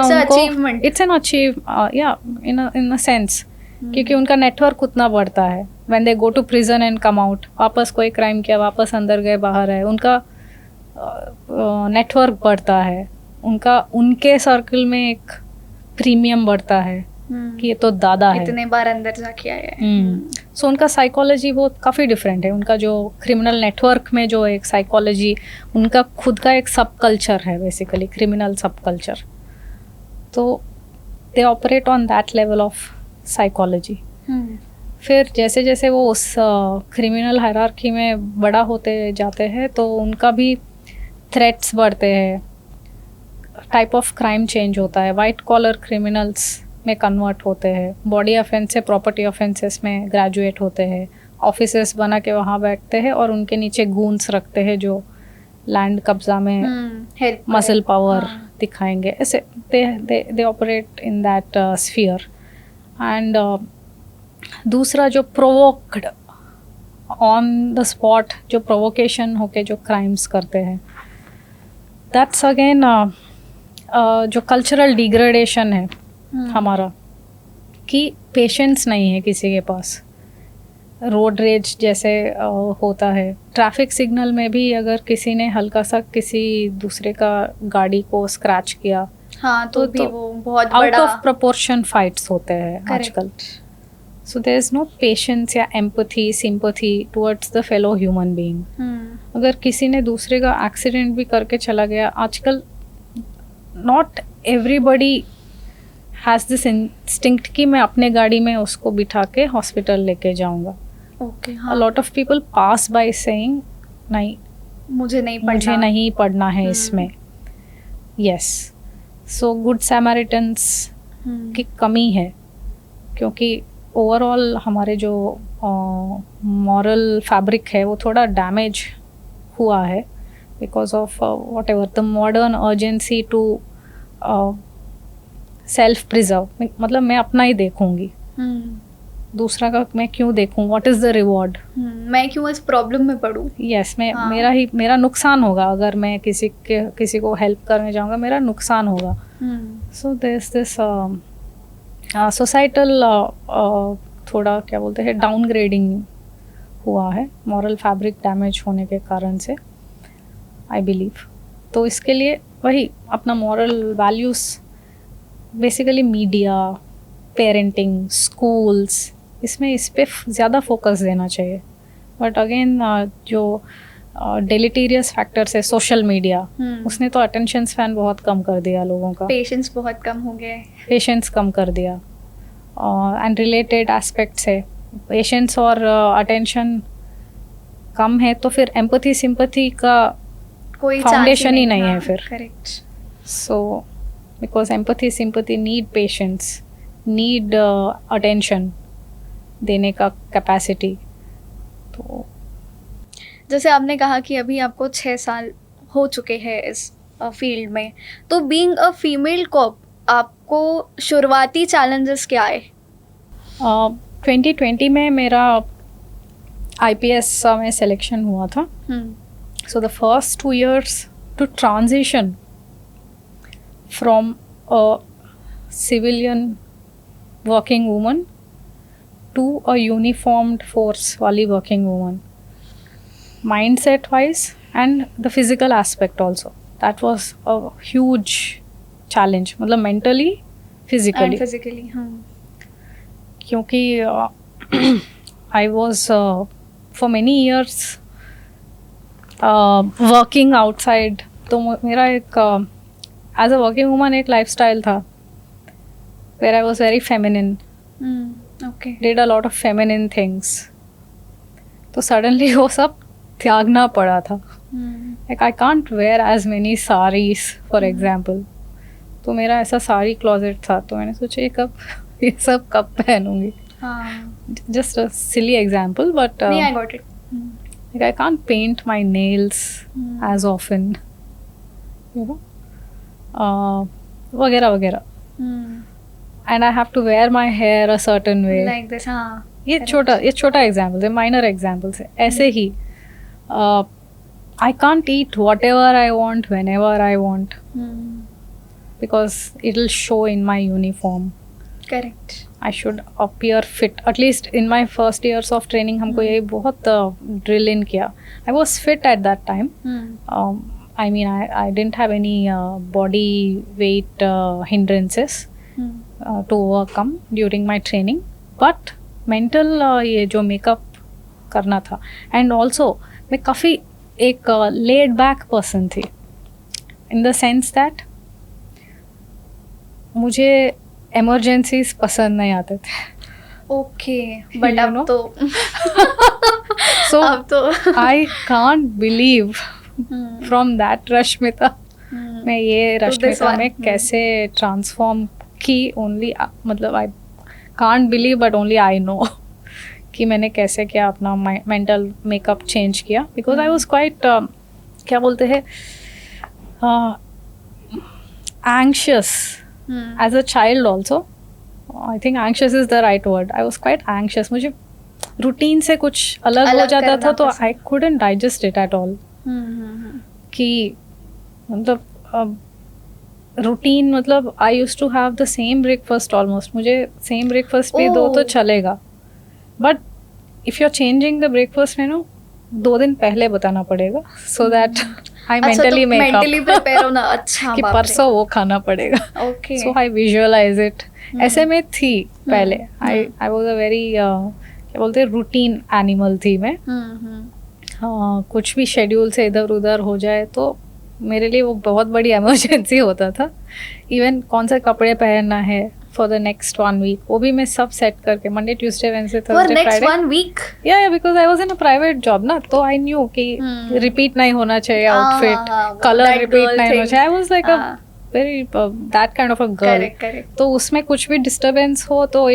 इट्स एन अचीव, या इन अ सेंस, क्योंकि उनका नेटवर्क उतना बढ़ता है. When they go to prison and come out, वापस कोई क्राइम किया, वापस अंदर गए, बाहर आए, उनका नेटवर्क बढ़ता है. उनके सर्कल में एक प्रीमियम बढ़ता है कि ये तो दादा है, इतने बार अंदर जाके आया है. सो उनका साइकोलॉजी वो काफ़ी डिफरेंट है. उनका जो क्रिमिनल नेटवर्क में जो एक साइकोलॉजी, उनका खुद का एक सब कल्चर है, बेसिकली क्रिमिनल सब कल्चर. तो they operate on that level of psychology. फिर जैसे जैसे वो उस क्रिमिनल हायरार्की में बड़ा होते जाते हैं, तो उनका भी थ्रेट्स बढ़ते हैं, टाइप ऑफ क्राइम चेंज होता है. वाइट कॉलर क्रिमिनल्स में कन्वर्ट होते हैं, बॉडी ऑफेंस से प्रॉपर्टी ऑफेंसेस में ग्रेजुएट होते हैं, ऑफिसेस बना के वहाँ बैठते हैं और उनके नीचे गूंस रखते हैं जो लैंड कब्जा में मसल पावर दिखाएंगे. ऐसे they operate in that sphere. And दूसरा जो प्रोवोक्ड ऑन द स्पॉट, जो प्रोवोकेशन होके जो क्राइम्स करते हैं, दैट्स अगेन जो कल्चरल डिग्रेडेशन है हमारा, कि पेशेंस नहीं है किसी के पास. रोड रेज जैसे होता है, ट्रैफिक सिग्नल में भी अगर किसी ने हल्का सा किसी दूसरे का गाड़ी को स्क्रैच किया, तो भी वो बहुत आउट ऑफ प्रोपोर्शन फाइट्स होते हैं आजकल. So there is no patience या empathy, sympathy towards the fellow human being. अगर किसी ने दूसरे का एक्सीडेंट भी करके चला गया, आजकल not everybody has this instinct कि मैं अपने गाड़ी में उसको बिठा के हॉस्पिटल लेके जाऊंगा. अ lot of people pass by saying नहीं, मुझे नहीं पढ़ना है इसमें. यस. सो गुड सैमारिटन्स की कमी है, क्योंकि ओवरऑल हमारे जो मॉरल फैब्रिक है वो थोड़ा डैमेज हुआ है because of whatever the modern urgency to self preserve. मतलब मैं अपना ही देखूंगी, दूसरा का मैं क्यों देखूं? What is the reward? मैं क्यों इस प्रॉब्लम में पड़ूं? यस, मैं मेरा नुकसान होगा अगर मैं किसी को हेल्प करने जाऊंगा, मेरा नुकसान होगा. सो दिस सोसाइटल थोड़ा क्या बोलते हैं डाउनग्रेडिंग हुआ है मॉरल फैब्रिक डैमेज होने के कारण से, आई बिलीव. तो इसके लिए वही अपना moral values basically media, parenting, schools, इसमें इस पे ज़्यादा फोकस देना चाहिए. बट अगेन जो डेलिटीरियस फैक्टर्स है सोशल मीडिया, उसने तो अटेंशन स्पैन बहुत कम कर दिया लोगों का, पेशेंस बहुत कम हो गया है, पेशेंस कम कर दिया. एंड रिलेटेड एस्पेक्ट्स है, पेशेंस और अटेंशन कम है तो फिर एम्पैथी सिंपैथी का कोई फाउंडेशन ही नहीं है फिर. Correct. So because empathy sympathy need patience, need attention देने का कैपेसिटी. तो जैसे आपने कहा कि अभी आपको 6 साल हो चुके हैं इस फील्ड में, तो बीइंग अ फीमेल कॉप आपको शुरुआती चैलेंजेस क्या आए? 2020 में मेरा IPS में सिलेक्शन हुआ था. So the first 2 years to transition from a civilian working woman to a uniformed force wali working woman, mindset wise and the physical aspect also, that was a huge challenge. मतलब mentally, physically. क्योंकि I was for many years working outside. तो मेरा एक as a working woman एक lifestyle था where I was very feminine, did a lot of feminine things. तो suddenly वो सब त्यागना पड़ा था. Like I can't wear as many saris for example. तो मेरा ऐसा साड़ी क्लोजेट था, तो मैंने सोचा ये सब कब पहनूंगी. Just a silly example, but I got it. Like I can't paint my nails as often, you know, वगैरह वगैरह. And I have to wear my hair a certain way. Like this, हाँ. ये छोटा एग्जाम्पल है, minor examples है. ऐसे ही I can't eat whatever I want whenever I want because it'll show in my uniform. Correct. I should appear fit. At least in my first years of training हमको ये बहुत drill in किया. I was fit at that time. I mean I didn't have any body weight hindrances to overcome during my training. But mental ये जो makeup करना था, and also मैं काफ़ी एक laid back person थी in the sense that मुझे emergencies पसंद नहीं आते थे. ओके, बट अब तो so अब तो I can't believe from that Rashmita मैं ये रश्मिता में कैसे ट्रांसफॉर्म की. ओनली मतलब I can't believe but only I know कि मैंने कैसे क्या अपना मेंटल मेकअप चेंज किया. बिकॉज आई वॉज क्वाइट क्या बोलते हैं anxious as a child also. I think anxious is the right word. I was quite anxious. मुझे रूटीन से कुछ अलग हो जाता था तो I couldn't digest it at all. कि मतलब रूटीन मतलब I used to have the same breakfast almost. मुझे same breakfast भी दो तो चलेगा. But if you're changing the breakfast menu 2 दिन पहले बताना पड़ेगा so that I mentally make up. mentally prepare होना. अच्छा, कि परसों वो खाना पड़ेगा. Okay. So I visualize it. ऐसे में थी पहले. I was a very क्या बोलते हैं रूटीन एनिमल थी मैं. कुछ भी शेड्यूल से इधर उधर हो जाए तो मेरे लिए वो बहुत बड़ी इमरजेंसी होता था. इवन कौन से कपड़े पहनना है फॉर द नेक्स्ट 1 week वो भी मैं सब सेट करके Monday Tuesday Wednesday Thursday Friday. 1 week? या because I was in a private job ना, तो आई न्यू कि रिपीट नहीं होना चाहिए आउटफिट, कलर रिपीट नहीं होना चाहिए. I was like a very that kind of a girl. Correct. तो उसमें कुछ भी disturbance हो तो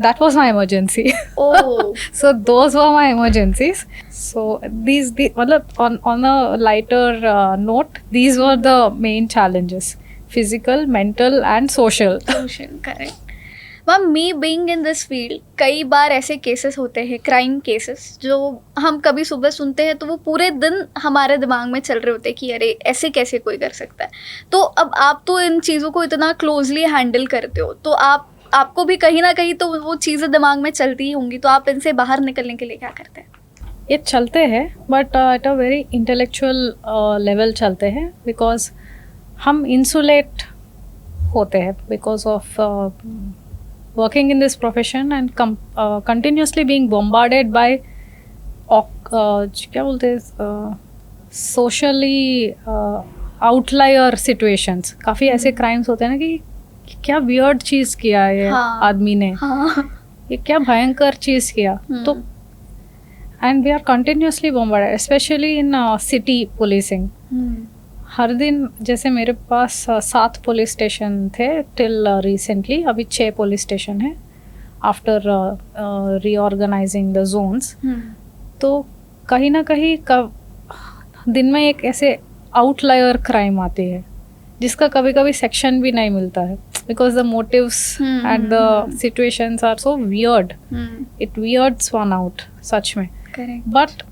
that was my emergency. Oh. So those were my emergencies. So मतलब on a lighter note, these were the main challenges: physical, mental, and social. Correct ma'am, me being in this field, कई बार ऐसे cases होते हैं, crime cases, जो हम कभी सुबह सुनते हैं तो वो पूरे दिन हमारे दिमाग में चल रहे होते हैं कि अरे ऐसे कैसे कोई कर सकता है. तो अब आप तो इन चीज़ों को इतना क्लोजली हैंडल करते हो, तो आपको भी कहीं ना कहीं तो वो चीज़ें दिमाग में चलती ही होंगी, तो आप इनसे बाहर निकलने के लिए क्या करते हैं? ये चलते हैं but at a very intellectual level चलते हैं, बिकॉज हम इंसुलेट होते हैं because of working in this profession and continuously being bombarded by क्या बोलते हैं socially outlier situations. काफ़ी ऐसे crimes होते हैं ना कि क्या weird चीज़ किया है आदमी ने, ये क्या भयंकर चीज़ किया. तो and we are continuously bombarded, especially in city policing. हर दिन जैसे मेरे पास 7 पुलिस स्टेशन थे टिल रिसेंटली, अभी 6 पुलिस स्टेशन है आफ्टर रीऑर्गेनाइजिंग द जोन्स. तो कहीं ना कहीं दिन में एक ऐसे आउटलायर क्राइम आती है जिसका कभी कभी सेक्शन भी नहीं मिलता है, because the motives and the situations are so weird. It weirds one out सच में. बट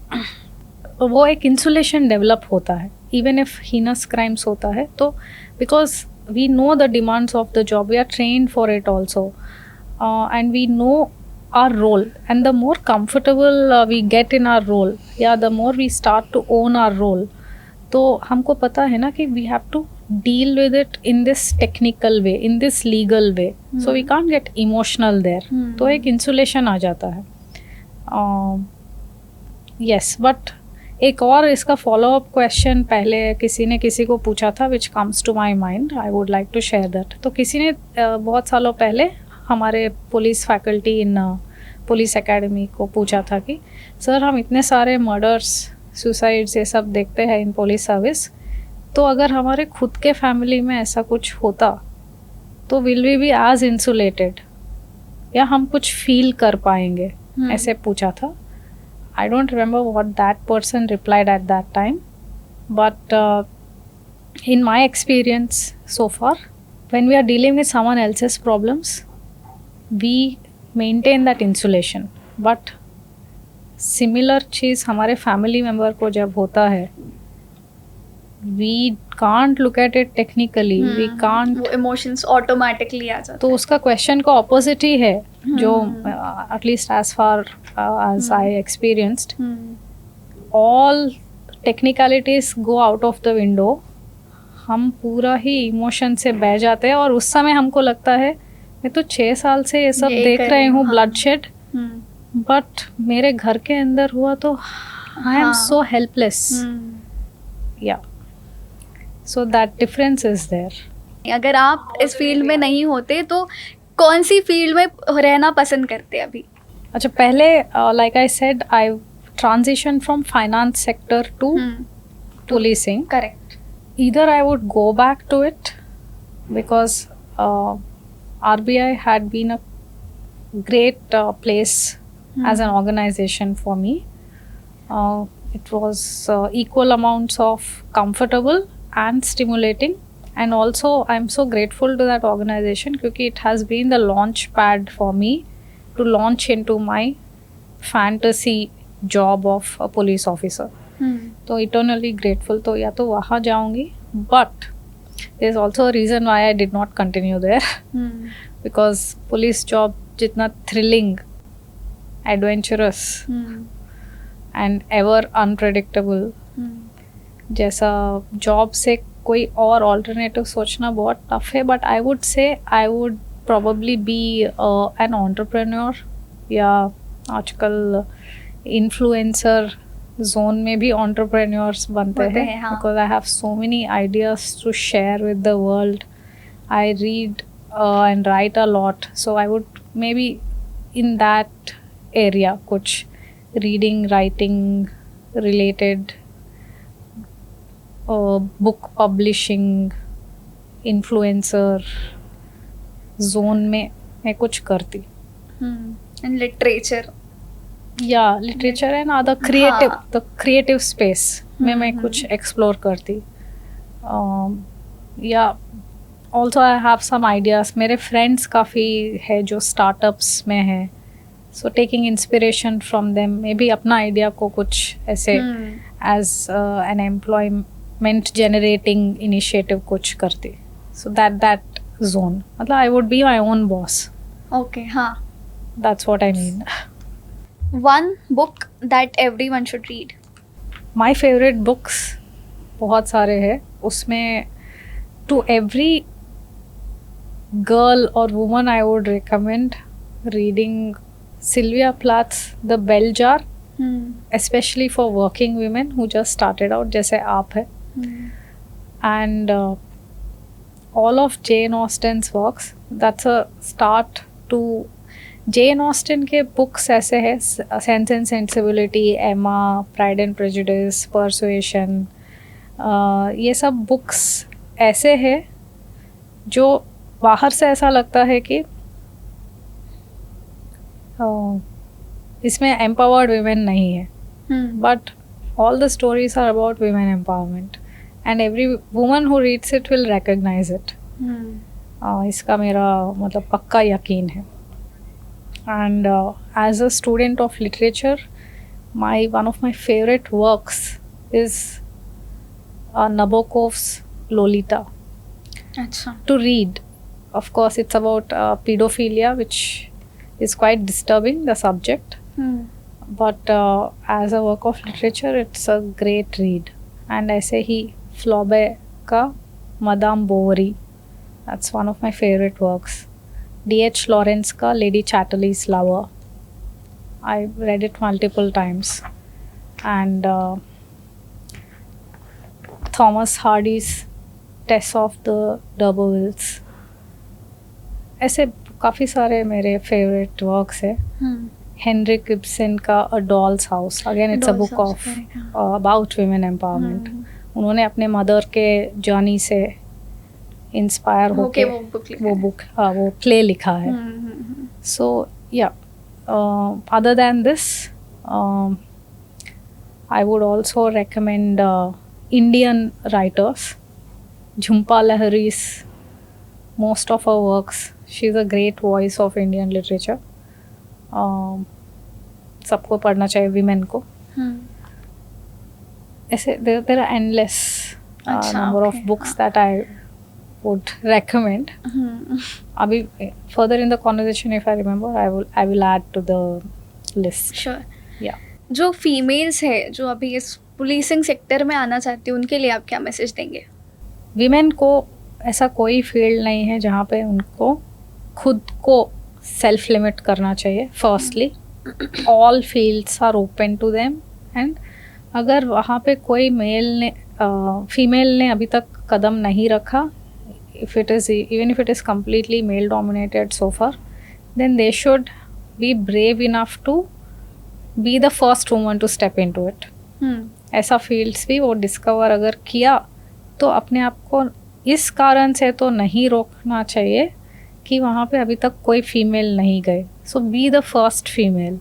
वो एक इंसुलेशन डेवलप होता है even if heinous crimes होता है तो, because we know the demands of the job, we are trained for it also, and we know our role, and the more comfortable we get in our role, the more we start to own our role. तो हमको पता है ना कि we have to deal with it in this technical way, in this legal way, so we can't get emotional there. तो एक insulation आ जाता है. Yes, but एक और इसका फॉलोअप क्वेश्चन पहले किसी ने किसी को पूछा था, which comes to my mind, I would like to share that. तो किसी ने बहुत सालों पहले हमारे police faculty in police academy को पूछा था कि सर हम इतने सारे मर्डर्स, सुसाइड्स ये सब देखते हैं इन पुलिस सर्विस, तो अगर हमारे खुद के फैमिली में ऐसा कुछ होता तो will we be as insulated, या हम कुछ फील कर पाएंगे, ऐसे पूछा था. I don't remember what that person replied at that time, but in my experience so far, when we are dealing with someone else's problems, we maintain that insulation. But similar चीज़ हमारे family member को जब होता है, we can't look at it technically, we can't, वो emotions automatically आ जाते हैं. तो उसका question का opposite ही है, जो at least as far as I experienced, all technicalities go out of the window. हम पूरा ही इमोशन से बह जाते हैं और उस समय हमको लगता है मैं तो 6 साल से ये सब देख रही हूँ bloodshed, बट मेरे घर के अंदर हुआ तो I am so helpless. Yeah, so that difference is there. अगर आप इस फील्ड में नहीं होते तो कौन सी फील्ड में रहना पसंद करते हैं अभी? अच्छा, पहले like I said, I transitioned from finance sector to policing. Correct. Either I would go back to it because RBI had been a great place as an organization for me. It was equal amounts of comfortable and stimulating, and also I'm so grateful to that organization because it has been the launch pad for me to launch into my fantasy job of a police officer. तो eternally grateful. तो या तो वहाँ जाऊँगी, but there's also a reason why I did not continue there. Because police job जितना thrilling, adventurous and ever unpredictable, जैसा job से कोई और alternative सोचना बहुत tough है. But I would say I would probably be an entrepreneur, या आजकल influencer zone में भी entrepreneurs बनते हैं, because I have so many ideas to share with the world. I read and write a lot, so I would maybe in that area कुछ reading, writing related, book publishing, influencer zone में मैं कुछ करती, and literature या literature and other the creative space में मैं कुछ explore करती, या also I have some ideas. मेरे फ्रेंड्स काफ़ी है जो स्टार्टअप्स में हैं, so taking inspiration from them, maybe अपना आइडिया को कुछ ऐसे as an employment generating initiative कुछ करती. सो दैट जोन, मतलब I would be my own boss. Okay, हाँ. That's what I mean. One book that everyone should read. My favourite books बहुत सारे हैं, उसमें टू एवरी गर्ल और woman I would recommend reading Sylvia Plath's The Bell Jar, especially for working women who just started out, जैसे आप है. And all of Jane Austen's works, that's a start to. Jane Austen के books ऐसे है, Sense and Sensibility, Emma, Pride and Prejudice, Persuasion, ये सब books ऐसे है जो बाहर से ऐसा लगता है कि इसमें एम्पावर्ड वीमेन नहीं है, but all the stories are about women empowerment, and every woman who reads it will recognise it. इसका मेरा मतलब पक्का यकीन है. And as a student of literature, one of my favourite works is Nabokov's Lolita. अच्छा. To read. Of course, it's about pedophilia, which is quite disturbing, the subject. But as a work of literature, it's a great read. And ऐसे ही Flaubert का Madame Bovary, that's one of my favorite works. D.H. Lawrence का Lady Chatterley's Lover, I read it multiple times. And Thomas Hardy's Tess of the D'Urbervilles. ऐसे काफ़ी सारे मेरे favourite works है. Henrik Ibsen का a doll's house, again it's a book of about women empowerment. उन्होंने अपने mother के journey से इंस्पायर होके वो प्ले लिखा है. सो या other than this I would also recommend Indian writers. Jhumpa Lahiri's most of her works, she's a great voice of Indian literature. सबको पढ़ना चाहिए, विमेन को. ऐसे there are endless number of books that I would recommend. अभी further in the conversation, if I remember, I will add to the list. Sure. Yeah. जो females है जो अभी इस पुलिसिंग सेक्टर में आना चाहती है, उनके लिए आप क्या मैसेज देंगे? विमेन को ऐसा कोई फील्ड नहीं है जहाँ पे उनको खुद को सेल्फ लिमिट करना चाहिए. Firstly, all fields are open to them, and अगर वहाँ पे कोई फीमेल ने अभी तक कदम नहीं रखा, even if it is completely male dominated so far, then they should be brave enough to be the first woman to step into it. ऐसा फील्ड्स भी वो डिस्कवर अगर किया तो अपने आप को इस कारण से तो नहीं रोकना चाहिए कि वहाँ पे अभी तक कोई फीमेल नहीं गए. So be the first female,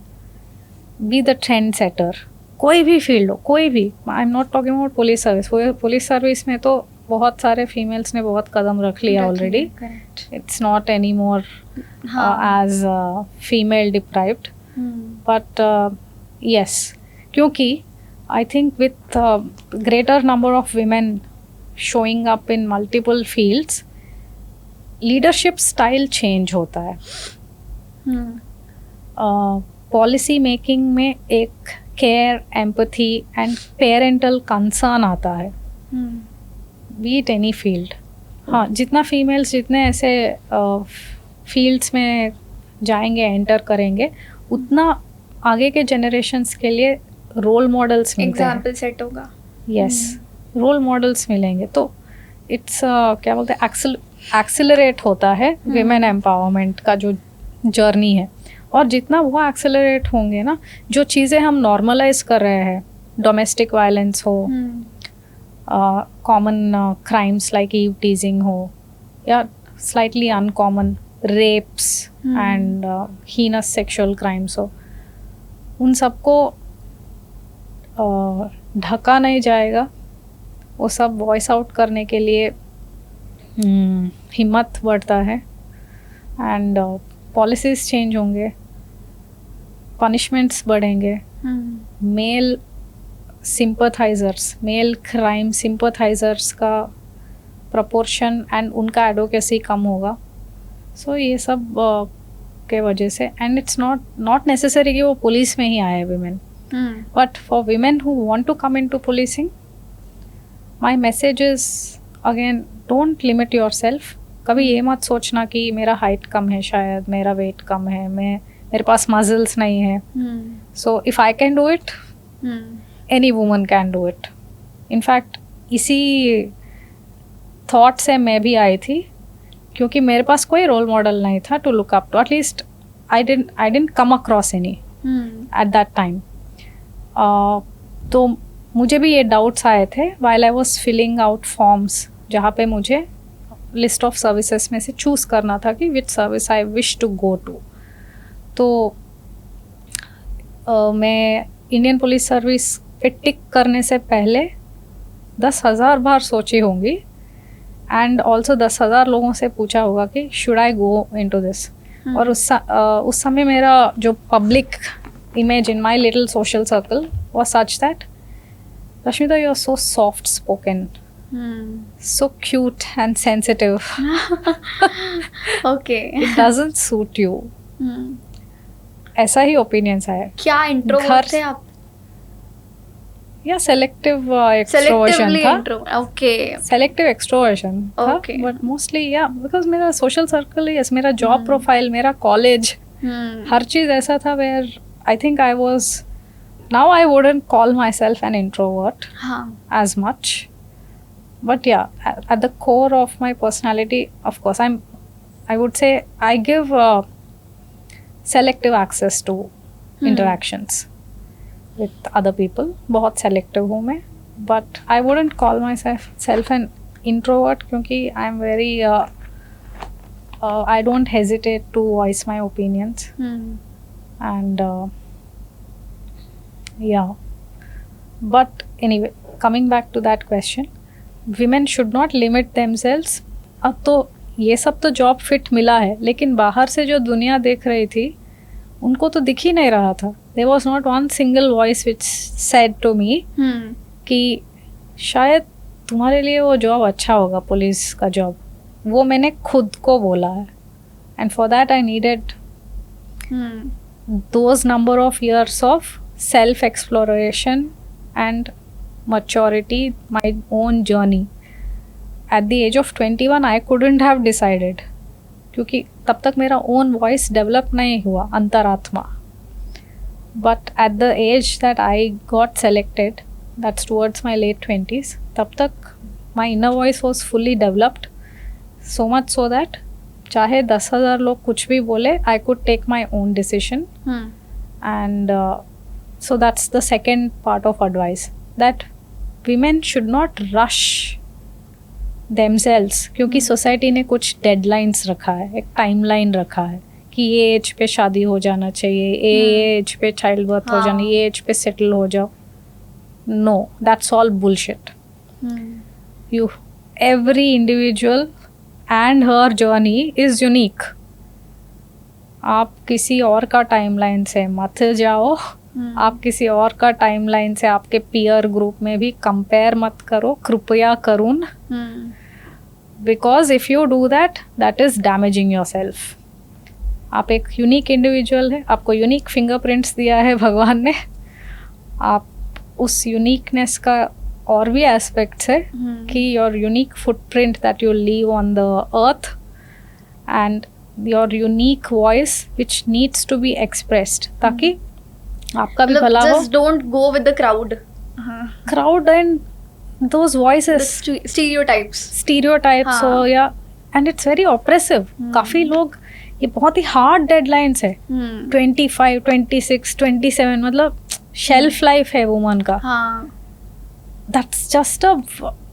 be the trendsetter. कोई भी फील्ड हो, कोई भी. I am not talking about police service. Police service में तो बहुत सारे फीमेल्स ने बहुत कदम रख लिया already. It's not any more as female deprived, but yes, क्योंकि I think with greater number of women showing up in multiple fields, leadership style change होता है. पॉलिसी मेकिंग में एक care, empathy and parental concern आता है, B it any field. हाँ, जितना females जितने ऐसे फील्ड्स में जाएंगे, एंटर करेंगे, उतना आगे के जनरेशंस के लिए रोल मॉडल्स मिलते हैं, एग्जाम्पल सेट होगा. यस, रोल मॉडल्स मिलेंगे तो इट्स क्या बोलते हैं, एक्सेलरेट होता है विमेन एम्पावरमेंट का जो जर्नी है. और जितना वो एक्सेलरेट होंगे ना, जो चीज़ें हम नॉर्मलाइज कर रहे हैं, डोमेस्टिक वायलेंस हो, common crimes like eve teasing हो, या slightly uncommon rapes and heinous sexual crimes. So उन सबको ढका नहीं जाएगा. वो सब वॉइस आउट करने के लिए हिम्मत बढ़ता है. एंड पॉलिसीज चेंज होंगे, पनिशमेंट्स बढ़ेंगे, male sympathisers, male crime sympathisers का प्रपोर्शन एंड उनका एडवोकेसी कम होगा. सो ये सब के वजह से. एंड इट्स नॉट नेसेसरी कि वो पुलिस में ही आए women, but for women who want to come into policing, my message is again, don't limit yourself. कभी ये मत सोचना कि मेरा हाइट कम है, शायद मेरा वेट कम है, मेरे पास मसल्स नहीं है. So if I can do it, any woman can do it. In fact इसी थॉट से मैं भी आई थी, क्योंकि मेरे पास कोई रोल मॉडल नहीं था to look up to. At least I didn't come across any at that time. तो मुझे भी ये डाउट्स आए थे while I was filling out forms, जहाँ पे मुझे लिस्ट ऑफ सर्विसेज में से चूज़ करना था कि which service I wish to go to. तो मैं इंडियन पुलिस सर्विस पे टिक करने से पहले 10,000 बार सोची होंगी, एंड ऑल्सो 10,000 लोगों से पूछा होगा कि should I go into this. और उस समय मेरा जो public image in my little social circle was such that, Rashmita, you are so soft spoken, so cute and sensitive. Okay. It doesn't suit you. ऐसा ही ओपिनियंस आया. क्या introvert थे आप? या सेलेक्टिव एक्सट्रोवर्जन था. ओके, सेलेक्टिव एक्सट्रोवर्जन था, but mostly या because मेरा सोशल सर्कल, यस, मेरा जॉब प्रोफाइल, मेरा कॉलेज, हर चीज़ ऐसा था where I think I was. Now I wouldn't call myself an introvert as much, but yeah, at the core of my personality, of course, I would say I give selective access to interactions with other people. बहुत selective हूँ मैं, but I wouldn't call myself an introvert क्योंकि I'm very I don't hesitate to voice my opinions. And yeah, but anyway, coming back to that question, women should not limit themselves. अब तो ये सब तो job fit मिला है, लेकिन बाहर से जो दुनिया देख रही थी उनको तो दिख ही नहीं रहा था. There was not one single voice which said to me कि शायद तुम्हारे लिए वो जॉब अच्छा होगा, पुलिस का जॉब. वो मैंने खुद को बोला है, and for that I needed those number of years of self-exploration and maturity, my own journey. At the age of 21, I couldn't have decided, क्योंकि तब तक मेरा own voice develop नहीं हुआ, अंतरात्मा. But at the age that I got selected, that's towards my late 20s, तब तक my inner voice was fully developed, so much so that चाहे 10,000 लोग कुछ भी बोले, I could take my own decision. And so that's the second part of advice, that women should not rush themselves, क्योंकि society ने कुछ deadlines रखा है, एक टाइमलाइन रखा है कि ये एज पे शादी हो जाना चाहिए, ये एज पे चाइल्ड बर्थ हो जाना, ये एज पे सेटल हो जाओ. No, that's all bullshit. You, every individual and हर जर्नी इज यूनिक. आप किसी और का टाइमलाइन से मत जाओ, आप किसी और का टाइमलाइन से आपके पीयर ग्रुप में भी कंपेयर मत करो, कृपया करून. Because if you do that, that is damaging your self. आप एक यूनिक इंडिविजुअल है, आपको यूनिक फिंगरप्रिंट्स दिया है भगवान ने. आप उस यूनिकनेस का और भी एस्पेक्ट्स है कि your unique footprint that you leave on the earth, and your unique voice which needs to be expressed, ताकि आपका भी भला हो. Just don't go with the crowd. Crowd and those voices, the stereotypes. So yeah, and it's very oppressive. काफी लोग, ये बहुत ही hard deadlines है. 25, 26, 27, मतलब शेल्फ लाइफ है वुमन का. दैट्स जस्ट अ,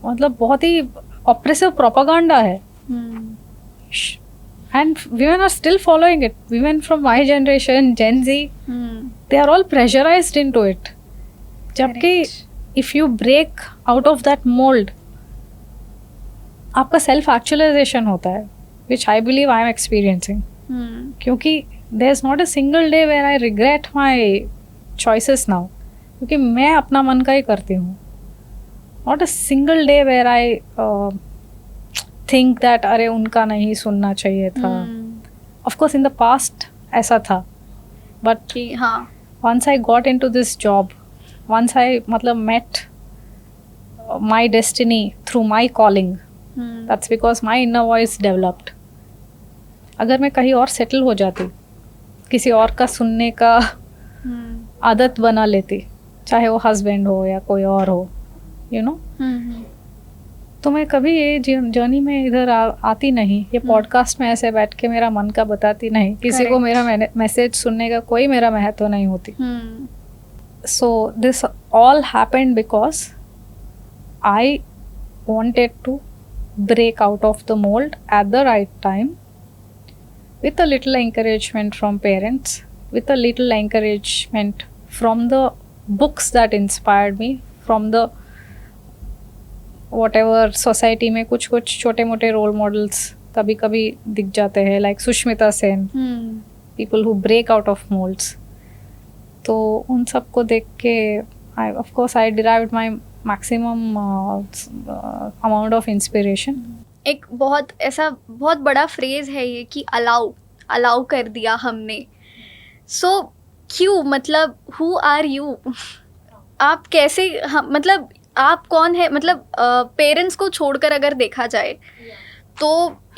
मतलब बहुत ही ऑप्रेसिव प्रोपेगेंडा है. And women are still following it. Women from my generation, Gen Z, they are all pressurized into it. जबकि if you break out of that mold, आपका self actualization होता है, which I believe I am experiencing. क्योंकि there is not a single day where I regret my choices now. क्योंकि मैं अपना मन का ही करती हूँ. Not a single day where I think that अरे उनका नहीं सुनना चाहिए था. Of course in the past ऐसा था. But हाँ. once I got into this job, once I मतलब met my destiny through my calling, that's because my inner voice developed. अगर मैं कहीं और सेटल हो जाती, किसी और का सुनने का आदत बना लेती, चाहे वो हस्बैंड हो या कोई और हो, you know, तो मैं कभी ये जर्नी में इधर आती नहीं. ये पॉडकास्ट में ऐसे बैठ के मेरा मन का बताती नहीं. किसी को मेरा मैसेज सुनने का कोई मेरा महत्व नहीं होती. So this all happened because I wanted to break out of the mold at the right time, with a little encouragement from parents, with a little encouragement from the books that inspired me, from the whatever society में कुछ कुछ छोटे मोटे role models कभी कभी दिख जाते हैं, like Sushmita Sen, people who break out of moulds. तो उन सबको देख के of course I derived my maximum amount of inspiration. एक बहुत बड़ा फ्रेज है ये कि अलाउ कर दिया हमने. सो क्यों, मतलब हु आर यू, आप कैसे, मतलब आप कौन है, मतलब पेरेंट्स को छोड़कर अगर देखा जाए तो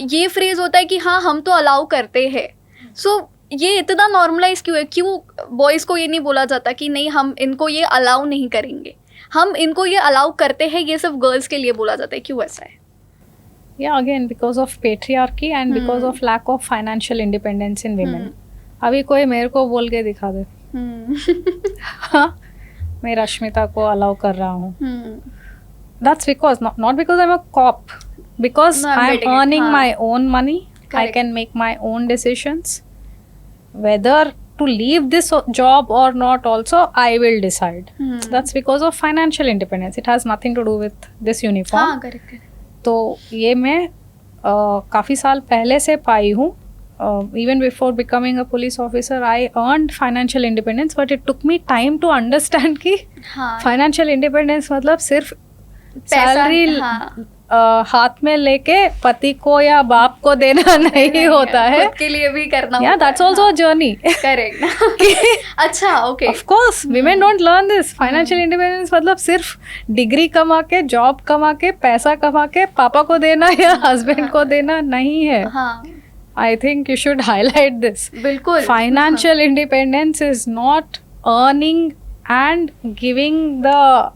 ये फ्रेज होता है कि हाँ हम तो अलाउ करते हैं. सो ये इतना नॉर्मलाइज क्यों है? क्यों बॉयज़ को ये नहीं बोला जाता कि नहीं हम इनको ये अलाउ नहीं करेंगे, हम इनको ये अलाउ करते हैं, ये सिर्फ गर्ल्स के लिए बोला जाता है? क्यों ऐसा है? Yeah, again because of patriarchy and because of lack of financial independence in women. अभी कोई मेरे को बोल के दिखा दे हाँ मैं रश्मिता को अलाउ कर रहा हूँ. That's because not because I'm a cop, because I'm earning my own money. I can make my own decisions. Whether to leave this job or not also I will decide. That's because of financial independence. It has nothing to do with this uniform. हाँ, correct. तो ये मैं काफ़ी साल पहले से पाई हूँ. Even before becoming a police officer, I earned financial independence, but it took me time to understand कि financial independence मतलब सिर्फ सैलरी हाथ में लेके पति को या बाप को देना नहीं होता है, खुद के लिए भी करना. Yeah, that's also a journey. Correct. अच्छा, okay. Of course, women don't learn this. Financial independence मतलब सिर्फ डिग्री कमा के, जॉब कमा के, पैसा कमा के पापा को देना या हस्बैंड को देना नहीं है. I think you should highlight this. बिल्कुल. Financial independence is not earning and giving the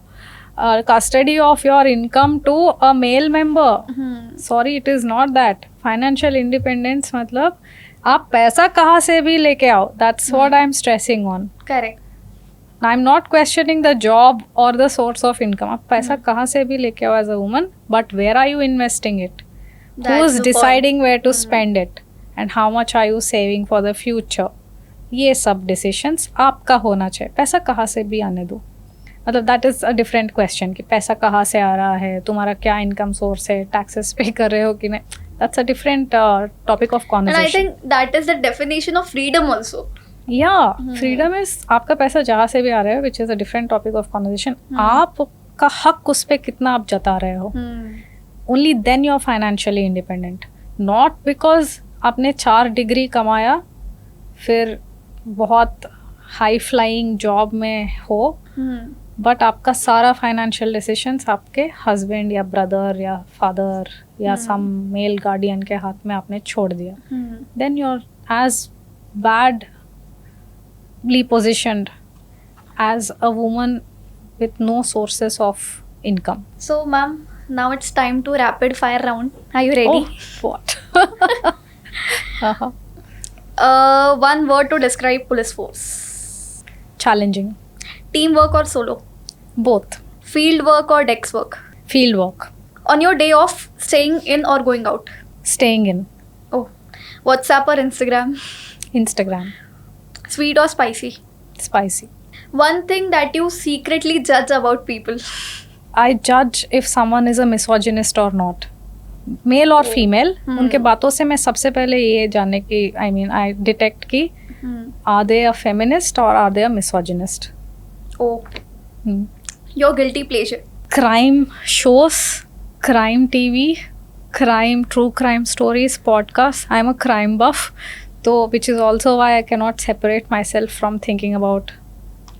custody of your income to a male member. Sorry, it is not that. Financial independence मतलब आप पैसा कहाँ से भी लेके आओ. That's what I'm stressing on. Correct. I'm not questioning the job or the source of income. आप पैसा कहाँ से भी लेके आओ as a woman, but where are you investing it? Who's deciding where to spend it? And how much are you saving for the future? ये सब decisions आपका होना चाहिए. पैसा कहाँ से भी आने दो. मतलब that is a different question कि पैसा कहाँ से आ रहा है, तुम्हारा क्या income source है, taxes pay कर रहे हो कि नहीं. That's a different topic of conversation. And I think that is the definition of freedom also. Yeah, freedom is आपका पैसा जहाँ से भी आ रहा है, which is a different topic of conversation. आपका हक उस पे कितना आप जता रहे हो. Only then you're financially independent. Not because आपने 4 डिग्री कमाया, फिर बहुत हाई फ्लाइंग जॉब में हो, बट आपका सारा फाइनेंशियल डिसीजंस आपके हस्बैंड या ब्रदर या फादर या सम मेल गार्डियन के हाथ में आपने छोड़ दिया. Then you are as badly positioned as a woman with no sources of income. So ma'am, now it's time to rapid fire round. Are you ready? Oh, what? One word to describe police force. Challenging. Teamwork or solo? Both. Field work or desk work? Field work. On your day off, staying in or going out? staying in Oh, WhatsApp or Instagram? Instagram. Sweet or spicy? Spicy. One thing that you secretly judge about people. I judge if someone is a misogynist or not. Male और female, उनके बातों से मैं सबसे पहले ये जानने की आई डिटेक्ट की आर दे अ फेमिनिस्ट और are they a misogynist. Oh, your guilty pleasure. Crime shows, crime TV, crime, true crime stories, podcasts. I'm a crime buff, though, which is also why I cannot separate myself from thinking about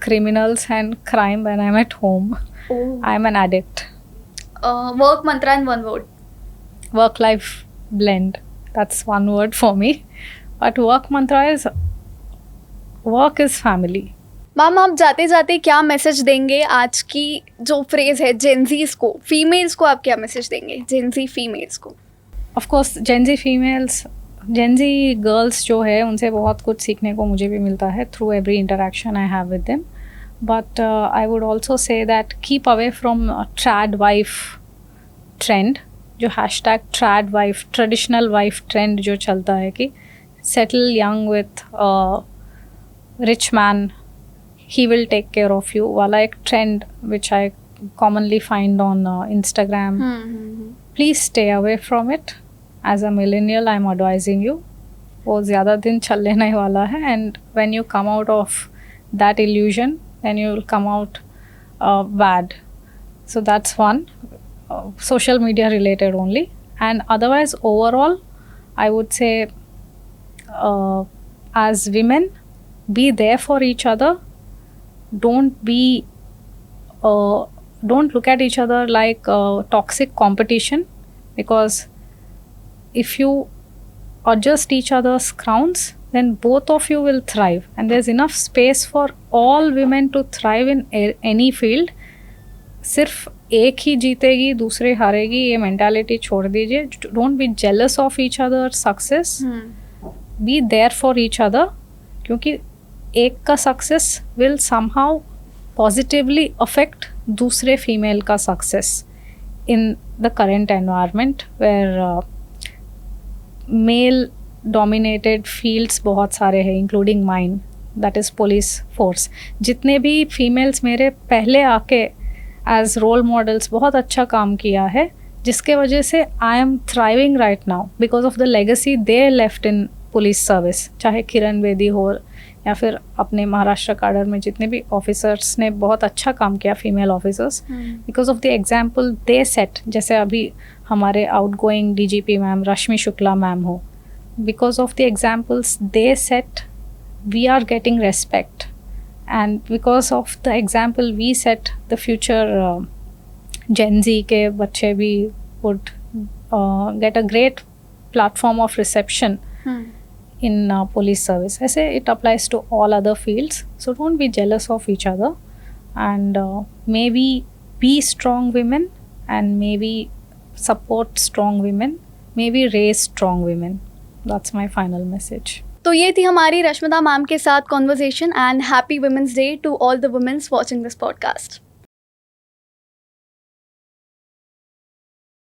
criminals and crime when I'm at home. Oh. I'm an addict. Work mantra in one word. Work-life blend. That's one word for me. But work mantra is work is family. Ma'am, आप जाते जाते क्या message देंगे आज की जो phrase है Gen Zs को, फीमेल्स को आप क्या मैसेज देंगे, जेनजी फीमेल्स को? Of course Gen Z females, Gen Z girls जो है उनसे बहुत कुछ सीखने को मुझे भी मिलता है through every interaction I have with them. But I would also say that keep away from trad wife trend, जो hashtag trad wife, traditional wife trend जो चलता है कि settle young with rich man, he will take care of you वाला एक trend which I commonly find on Instagram. Please stay away from it. As a millennial, I'm advising you. वो ज़्यादा दिन चलने नहीं वाला है, and when you come out of that illusion, then you will come out bad. So that's one. Social media related only. And otherwise, overall, I would say as women, be there for each other. Don't look at each other like toxic competition, because if you adjust each other's crowns, then both of you will thrive, and there's enough space for all women to thrive in any field. सिर्फ एक ही जीतेगी दूसरे हारेगी ये mentality छोड़ दीजिए. Don't be jealous of each other success, be there for each other, क्योंकि एक का success will somehow positively affect दूसरे फीमेल का success in the current environment where male dominated fields बहुत सारे हैं, including mine, that is police force. जितने भी फीमेल्स मेरे पहले आके एज रोल मॉडल्स बहुत अच्छा काम किया है, जिसके वजह से I am thriving right now because of the legacy they left in police service. चाहे किरण बेदी हो या फिर अपने महाराष्ट्र काडर में जितने भी ऑफिसर्स ने बहुत अच्छा काम किया, female officers, because of the example they set. जैसे अभी हमारे outgoing DGP ma'am Rashmi Shukla ma'am हो, because of the examples they set we are getting respect, and because of the example we set the future Gen Z के बच्चे भी would get a great platform of reception in police service. I say it applies to all other fields, so don't be jealous of each other, and maybe be strong women, and maybe support strong women, maybe raise strong women. That's my final message. तो ये थी हमारी Rashmita ma'am के साथ conversation, and happy women's day to all the womens watching this podcast.